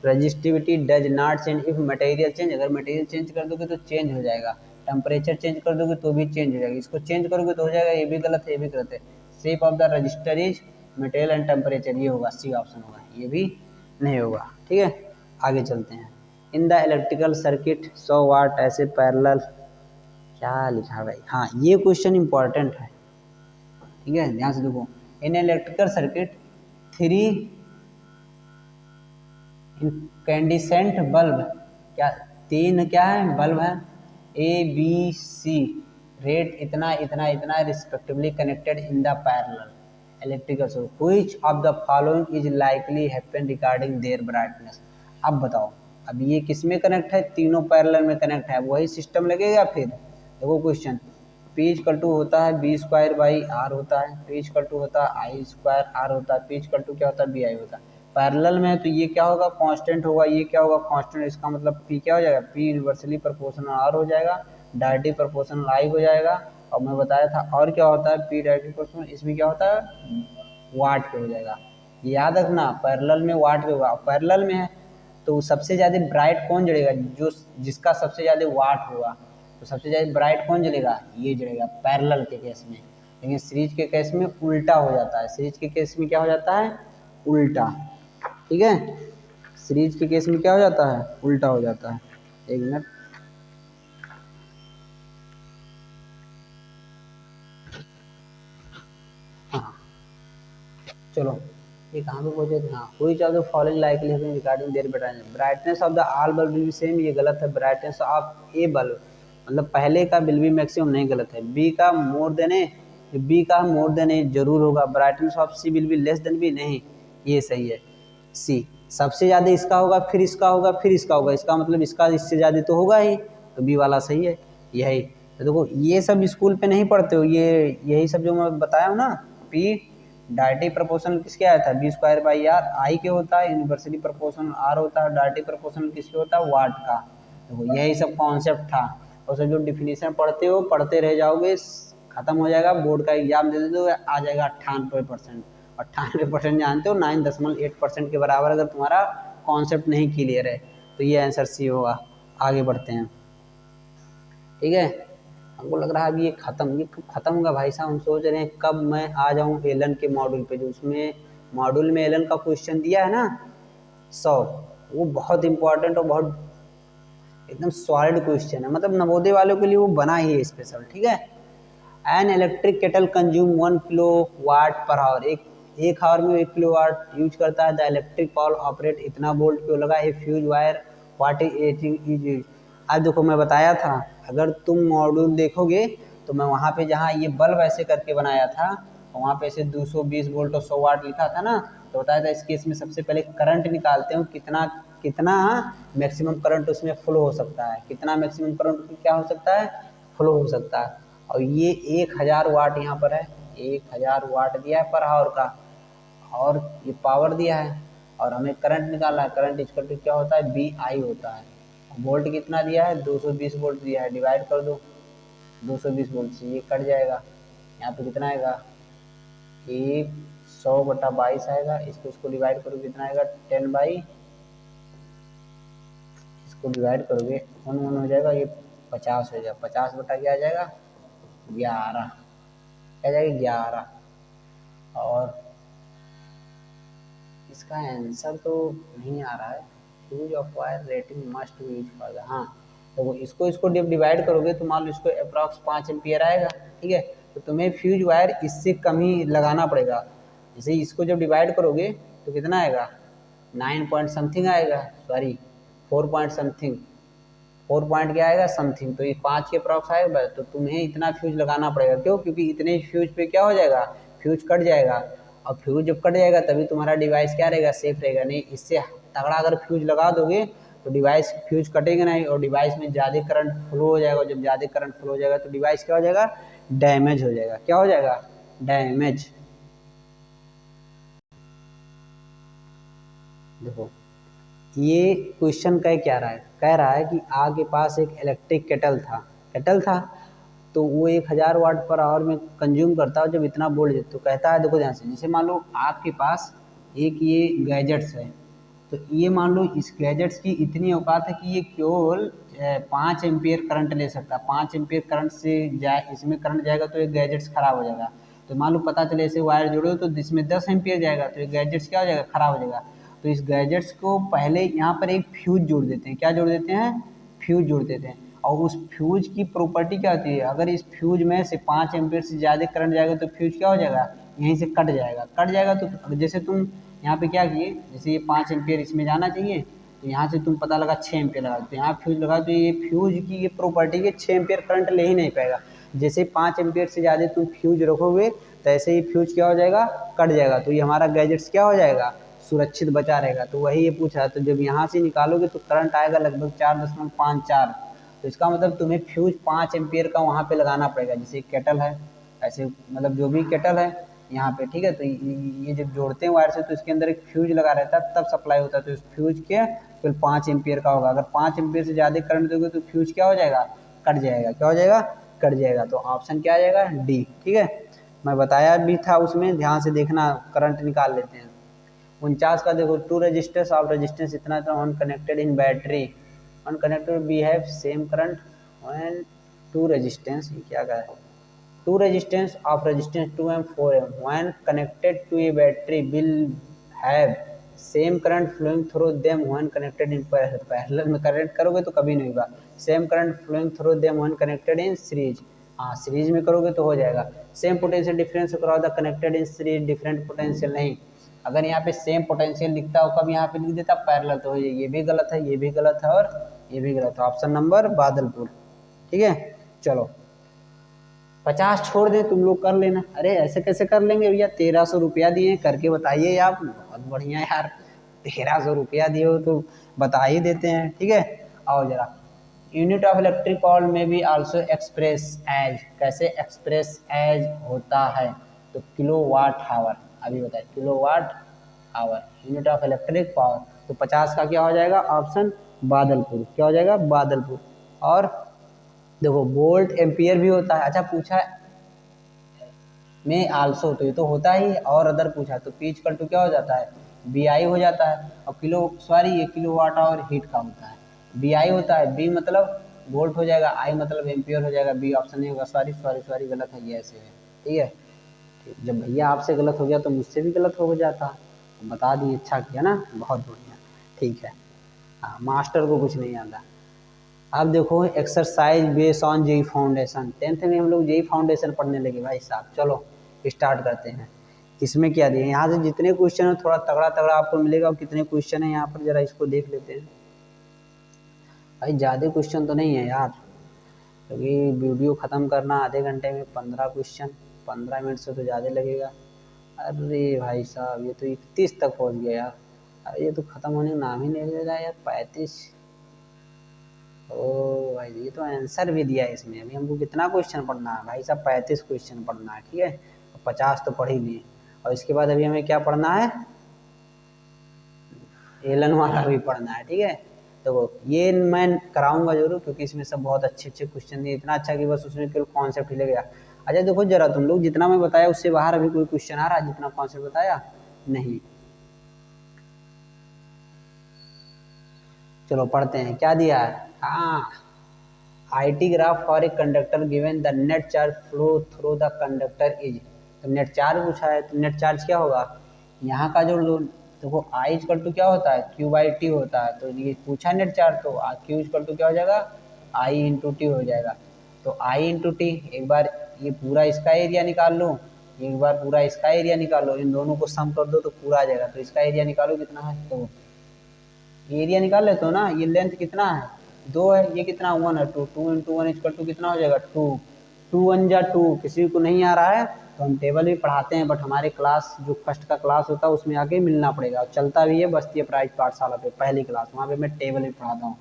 Resistivity does not change if material change, अगर मटेरियल चेंज कर दोगे तो चेंज हो जाएगा, टेम्परेचर चेंज कर दोगे तो भी चेंज हो जाएगा, इसको चेंज करोगे तो हो जाएगा, ये भी गलत है, ये भी गलत है। Shape of the register is material and temperature, ये होगा, सी ऑप्शन होगा, ये भी नहीं होगा। ठीक है, आगे चलते हैं। इन द इलेक्ट्रिकल सर्किट 100 वाट ऐसे पैरेलल, क्या लिखा है भाई, हाँ ये क्वेश्चन इंपॉर्टेंट है। ठीक है, ध्यान से देखो, इन इलेक्ट्रिकल सर्किट 3 इंकैंडिसेंट बल्ब, क्या 3 क्या है बल्ब है, ए बी सी, रेट इतना इतना इतना respectively connected in the parallel electrical source, which of the following is likely happen regarding their brightness. अब बताओ, अब ये किस में कनेक्ट है, तीनों पैरेलल में कनेक्ट है, वही सिस्टम लगेगा। फिर देखो क्वेश्चन, P इक्वल टू होता है बी स्क्वायर बाई आर होता है, P इक्वल टू होता है आई स्क्वायर आर होता है, P इक्वल टू क्या होता है बी आई होता है। पैरेलल में है तो ये क्या होगा, कांस्टेंट होगा, ये क्या होगा कांस्टेंट, इसका मतलब P क्या हो जाएगा, P इनवर्सली प्रोपोर्शनल R हो जाएगा, डायरेक्टली प्रोपोर्शनल I हो जाएगा। और मैं बताया था और क्या होता है, P डायरेक्टली प्रोपोर्शनल, इसमें क्या होता है वाट पे हो जाएगा। याद रखना पैरेलल में वाट पे होगा, पैरेलल में है तो सबसे ज़्यादा ब्राइट कौन जलेगा, जो जिसका सबसे ज़्यादा वाट होगा, तो सबसे ज़्यादा ब्राइट कौन जलेगा, ये जलेगा पैरेलल के केस में। लेकिन सीरीज के केस में उल्टा हो जाता है, सीरीज के केस में क्या हो जाता है, उल्टा। ठीक है, सीरीज के केस में क्या हो जाता है, उल्टा हो जाता है। एक मिनट, हाँ चलो, ये कहाँ पे पहुंचे थे, हाँ which of the following likely having regarding their brightness of the all bulb will be same, ये गलत है। ब्राइटनेस ऑफ ए बल्ब मतलब पहले का विल बी मैक्सिमम, नहीं गलत है। बी का मोर देन ए, बी का मोर देन ए जरूर होगा। Brightness of C will be less than B, नहीं ये सही है। सी सबसे ज़्यादा इसका होगा, फिर इसका होगा, फिर इसका होगा, इसका मतलब इसका इससे ज़्यादा तो होगा ही, तो बी वाला सही है। यही तो देखो, ये सब स्कूल पे नहीं पढ़ते हो, ये यही सब जो मैं बताया हूँ ना, पी डायरेक्टली प्रोपोर्शनल किसके आया था, बी स्क्वायर बाई आर, आई के होता है, यूनिवर्सली प्रोपोर्शनल आर होता है, डायरेक्टली प्रोपोर्शनल किसके होता है, वाट का। देखो यही सब कॉन्सेप्ट था, और सब जो डिफिनीशन पढ़ते हो पढ़ते रह जाओगे, खत्म हो जाएगा, बोर्ड का एग्जाम दे दो आ जाएगा 98%। 98% जानते हो 9.8% के बराबर अगर तुम्हारा कॉन्सेप्ट नहीं क्लियर है, तो ये आंसर सी होगा। आगे बढ़ते हैं। ठीक है, हमको लग रहा है अभी ये कब खत्म होगा भाई साहब, हम सोच रहे हैं कब मैं आ जाऊं एलन के मॉड्यूल पे, जो उसमें मॉड्यूल में एलन का क्वेश्चन दिया है ना 100, वो बहुत इंपॉर्टेंट और बहुत एकदम सॉलिड क्वेश्चन है, मतलब नवोदय वालों के लिए वो बना ही है स्पेशल। ठीक है, an electric kettle consume 1 kilo watt per hour, एक आवर में 1 किलो वाट यूज करता है। द इलेक्ट्रिक पावर ऑपरेट इतना वोल्ट क्यों लगा, ए फ्यूज वायर वाट इज। आज देखो मैं बताया था, अगर तुम मॉड्यूल देखोगे तो मैं वहाँ पे जहाँ ये बल्ब ऐसे करके बनाया था, वहाँ पे ऐसे 220 वोल्ट और 100 वाट लिखा था ना, तो बताया था इस केस में सबसे पहले करंट निकालते हो, कितना कितना मैक्सिमम करंट उसमें फ्लो हो सकता है, कितना मैक्सिमम करंट क्या हो सकता है, फ्लो हो सकता है। और ये 1000 वाट यहाँ पर है, 1000 वाट दिया है पर आवर का, और ये पावर दिया है, और हमें करंट निकालना है। करंट इक्वल टू क्या होता है, बी आई होता है। वोल्ट कितना दिया है, 220 वोल्ट दिया है, डिवाइड कर दो 220 वोल्ट से, ये कट जाएगा, यहाँ पे कितना आएगा, 100/22 आएगा। इसको डिवाइड करोगे कितना आएगा, 10/, इसको डिवाइड करोगे 1 हो जाएगा, ये 50 हो जाएगा, 50 बटा क्या आ जाएगा 11, क्या जाएगा 11। और इसका आंसर तो नहीं आ रहा है, use of wire rating must be use for the, हाँ तो इसको जब डिवाइड करोगे तो मान लो इसको अप्रॉक्स 5 एम्पियर आएगा। ठीक है, तो तुम्हें फ्यूज वायर इससे कम ही लगाना पड़ेगा। जैसे इसको जब डिवाइड करोगे तो कितना आएगा, 9 पॉइंट समथिंग आएगा, सॉरी 4 पॉइंट समथिंग, 4 पॉइंट क्या आएगा समथिंग, तो ये 5 के अप्रॉक्स आएगा, तो तुम्हें इतना फ्यूज लगाना पड़ेगा। क्यों, क्योंकि इतने फ्यूज पे क्या हो जाएगा, फ्यूज कट जाएगा, और फ्यूज जब कट जाएगा तभी तुम्हारा डिवाइस क्या रहेगा, सेफ रहेगा। नहीं इससे तगड़ा अगर फ्यूज लगा दोगे तो डिवाइस फ्यूज कटेगा नहीं, और डिवाइस में ज़्यादा करंट फ्लो हो जाएगा। जब ज़्यादा करंट फ्लो हो जाएगा तो डिवाइस क्या हो जाएगा, डैमेज हो जाएगा। क्या हो जाएगा, डैमेज। देखो ये क्वेश्चन कह रहा है कि आग के पास एक इलेक्ट्रिक केटल था, तो वो 1000 वाट पर आवर में कंज्यूम करता है जब इतना वोल्ट। तो कहता है देखो ध्यान से, जैसे मान लो आपके पास एक ये गैजेट्स है, तो ये मान लो इस गैजेट्स की इतनी औकात है कि ये केवल 5 एम्पियर करंट ले सकता है। 5 एम्पियर करंट से जाए, इसमें करंट जाएगा तो ये गैजेट्स खराब हो जाएगा। तो मान लो पता चले ऐसे वायर जोड़े हो तो इसमें 10 एम्पियर जाएगा, तो ये गैजेट्स क्या हो जाएगा, खराब हो जाएगा। तो इस गैजेट्स को पहले यहाँ पर एक फ्यूज जोड़ देते हैं। क्या जोड़ देते हैं, फ्यूज जोड़ देते हैं। और उस फ्यूज की प्रॉपर्टी क्या होती है, अगर इस फ्यूज में से 5 एम्पियर से ज़्यादा करंट जाएगा तो फ्यूज क्या हो जाएगा, यहीं से कट जाएगा। कट जाएगा तो जैसे तुम यहाँ पे क्या किए, जैसे ये 5 एम्पियर इसमें जाना चाहिए, तो यहाँ से तुम पता लगा 6 एम्पियर लगा, तो यहाँ फ्यूज लगा, तो ये फ्यूज की ये प्रॉपर्टी के 6 एम्पियर करंट ले ही नहीं पाएगा। जैसे 5 एम्पियर से ज़्यादा तुम फ्यूज रखोगे तो ऐसे ही फ्यूज क्या हो जाएगा, कट जाएगा। तो ये हमारा गैजेट्स क्या हो जाएगा, सुरक्षित बचा रहेगा। तो वही ये पूछा, तो जब यहाँ से निकालोगे तो करंट आएगा लगभग 4.54। तो इसका मतलब तुम्हें फ्यूज 5 एम्पियर का वहाँ पे लगाना पड़ेगा। जैसे केटल है, ऐसे मतलब जो भी केटल है यहाँ पे, ठीक है। तो ये जब जोड़ते हैं वायर से तो इसके अंदर एक फ्यूज लगा रहता है, तब सप्लाई होता है। तो इस फ्यूज के फिर 5 एम्पियर का होगा। अगर 5 एम्पियर से ज़्यादा करंट दोगे तो फ्यूज क्या हो जाएगा, कट जाएगा। क्या हो जाएगा, कट जाएगा। तो ऑप्शन क्या आ जाएगा, डी। ठीक है, मैं बताया भी था उसमें, ध्यान से देखना। करंट निकाल लेते हैं। 49 का देखो, टू रजिस्टर्स ऑफ रेजिस्टेंस इतना on connected in battery on connected we have same current when two resistance, ये क्या कहा है, two resistance of resistance 2 and 4 when connected to a battery will have same current flowing through them when connected in parallel में connect करोगे तो कभी नहीं होगा। Same current flowing through them when connected in series, हाँ series में करोगे तो हो जाएगा। Same potential difference across the connected in series different potential, नहीं। अगर यहाँ पे सेम पोटेंशियल लिखता हो, कब यहाँ पे लिख देता पैरेलल, तो हो जाए। ये भी गलत है, ये भी गलत है और ये भी गलत है। Option number Badalpur. ठीक है, चलो 50 छोड़ दे, तुम लोग कर लेना। अरे ऐसे कैसे कर लेंगे भैया, 1300 रुपया दिए, करके बताइए आप। बहुत बढ़िया यार, 1300 रुपया दिए हो तो बता ही देते हैं। ठीक है, आओ जरा। यूनिट ऑफ इलेक्ट्रिक पावर में भी आल्सो एक्सप्रेस एज, कैसे एक्सप्रेस एज होता है, तो किलो वाट आवर। अभी बताए, kilo watt hour unit of electric power. तो 50 का क्या हो जाएगा, ऑप्शन बादलपुर। क्या हो जाएगा, बादलपुर। और देखो वोल्ट एम्पियर भी होता है। अच्छा पूछा में आल्सो, तो ये तो होता ही। और अदर पूछा तो पी इक्वल टू क्या हो जाता है, बी आई हो जाता है। और किलो सॉरी ये किलो वाट आवर हीट का होता है, बी आई होता है। बी मतलब वोल्ट हो जाएगा, आई मतलब एम्पियर हो जाएगा। बी ऑप्शन नहीं होगा, सॉरी सॉरी सॉरी गलत है, ये ऐसे है। ठीक है, जब भैया आपसे गलत हो गया तो मुझसे भी गलत हो जाता। बता दिए, अच्छा किया ना, बहुत बढ़िया। ठीक है, हाँ मास्टर को कुछ नहीं आता। अब देखो exercise based on JEE foundation. 10th में हम लोग जेई फाउंडेशन पढ़ने लगे भाई साहब। चलो स्टार्ट करते हैं। इसमें क्या दिया, यहाँ से जितने क्वेश्चन है थोड़ा तगड़ा तगड़ा आपको मिलेगा। और कितने क्वेश्चन है यहाँ पर जरा इसको देख लेते हैं। भाई ज़्यादा क्वेश्चन तो नहीं है यार, क्योंकि वीडियो ख़त्म करना आधे घंटे में 15 क्वेश्चन, 15 मिनट से तो ज़्यादा लगेगा। अरे भाई साहब ये तो 31 तक पहुँच गया यार। अरे ये तो ख़त्म होने का नाम ही नहीं ले रहा है यार। 35, ओ भाई ये तो आंसर भी दिया है इसमें। अभी हमको कितना क्वेश्चन पढ़ना है भाई साहब, 35 क्वेश्चन पढ़ना है। ठीक है, 50 तो पढ़ ही लिए। और इसके बाद अभी हमें क्या पढ़ना है, एलन वाला भी पढ़ना है। ठीक है, तो ये मैं कराऊंगा जरूर, क्योंकि इसमें सब बहुत अच्छे अच्छे क्वेश्चन दिए। इतना अच्छा कि बस उसमें केवल कॉन्सेप्ट ही लग गया। अच्छा देखो जरा, तुम लोग जितना मैं बताया उससे बाहर अभी कोई क्वेश्चन आ रहा है जितना कॉन्सेप्ट बताया, नहीं। चलो पढ़ते हैं, क्या दिया है। हाँ, IT graph for a conductor given the net charge flow through the conductor is. तो नेट चार्ज पूछा है, तो नेट चार्ज क्या होगा, यहाँ का जो देखो आई इक्वल टू क्या होता है, क्यू बाई टी होता है। तो ये पूछा नेट चार्ज, तो क्यू इक्वल टू क्या हो जाएगा, आई इंटू टी हो जाएगा। तो आई इंटू टी, एक बार ये पूरा इसका एरिया निकाल लो, एक बार पूरा इसका एरिया निकालो, इन दोनों को सम कर दो तो पूरा आ जाएगा। तो इसका एरिया निकालो कितना है, तो एरिया निकाल लेते हो ना। ये लेंथ कितना है, 2 है, ये कितना 1 है, 2, 2 इंटू 1 इक्वल टू कितना हो जाएगा 2, 2 1 जा 2। किसी को नहीं आ रहा है तो हम टेबल भी पढ़ाते हैं, बट हमारे क्लास जो फर्स्ट का क्लास होता है उसमें आके मिलना पड़ेगा। और चलता भी है बस्ती प्राइज पाठशाला पे, पहली क्लास, वहाँ पे मैं टेबल भी पढ़ाता हूँ।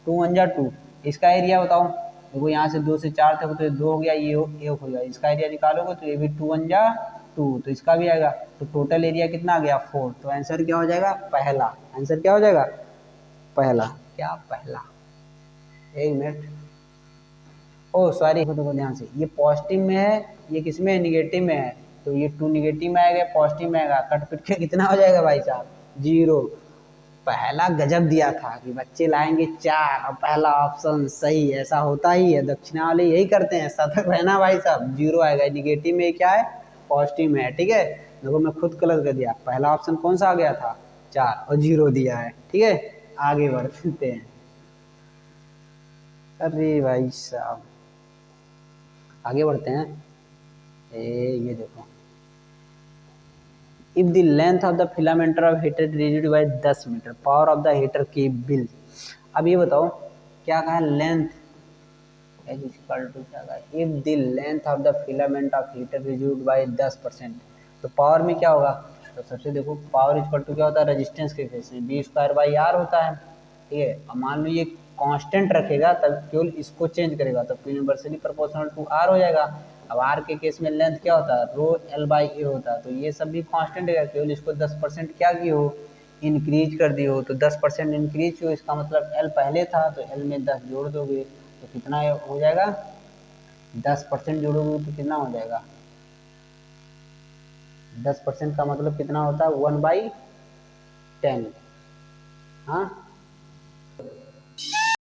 2 1 जा 2, इसका एरिया बताओ। देखो यहाँ से 2 से 4 तक तो 2 हो गया, ये 1 हो गया। इसका एरिया निकालोगे तो ये भी 2 1 जा 2, तो इसका भी आएगा। तो टोटल एरिया कितना आ गया 4। तो आंसर क्या हो जाएगा, पहला। आंसर क्या हो जाएगा, पहला। क्या पहला, एक मिनट, ओ सॉरी, देखो ध्यान से, ये पॉजिटिव में है, ये किस में है, निगेटिव में है। तो ये 2 निगेटिव में आएगा, पॉजिटिव में आएगा, कट पिट के कितना हो जाएगा भाई साहब, 0। पहला गजब दिया था कि बच्चे लाएंगे 4 और पहला ऑप्शन सही। ऐसा होता ही है, दक्षिणा वाले यही करते हैं, सतर्क रहना भाई साहब। 0 आएगा, निगेटिव में क्या है पॉजिटिव में है, ठीक है। देखो मैं खुद गलत कर दिया, पहला ऑप्शन कौन सा आ गया था 4 और 0 दिया है, ठीक है। आगे बढ़ते हैं। अरे भाई साहब आगे बढ़ते हैं। ये देखो, if the length of the filament of heater reduced by 10 metre, power of the heater की बिल। अब ये बताओ क्या कहा, लेंथ is equal to क्या कहा, if the length of the filament of heater reduced by 10%, तो पावर में क्या होगा। तो सबसे देखो पावर इक्वल टू क्या होता है, रेजिस्टेंस के केस में बी स्क्वायर बाई आर होता है, ठीक है। अब मान लो ये कांस्टेंट रखेगा तब केवल इसको चेंज करेगा तो P inversely proportional to R हो जाएगा। अब आर के केस में लेंथ क्या होता है, रो एल बाई ए होता है, तो ये सब भी कांस्टेंट है, केवल इसको 10% क्या की हो, इंक्रीज कर दी हो, तो 10% इंक्रीज हो, इसका मतलब एल पहले था तो एल में 10 जोड़ दोगे तो कितना हो जाएगा, 10% जोड़ोगे तो कितना हो जाएगा, 10% का मतलब कितना होता है 1/10, हाँ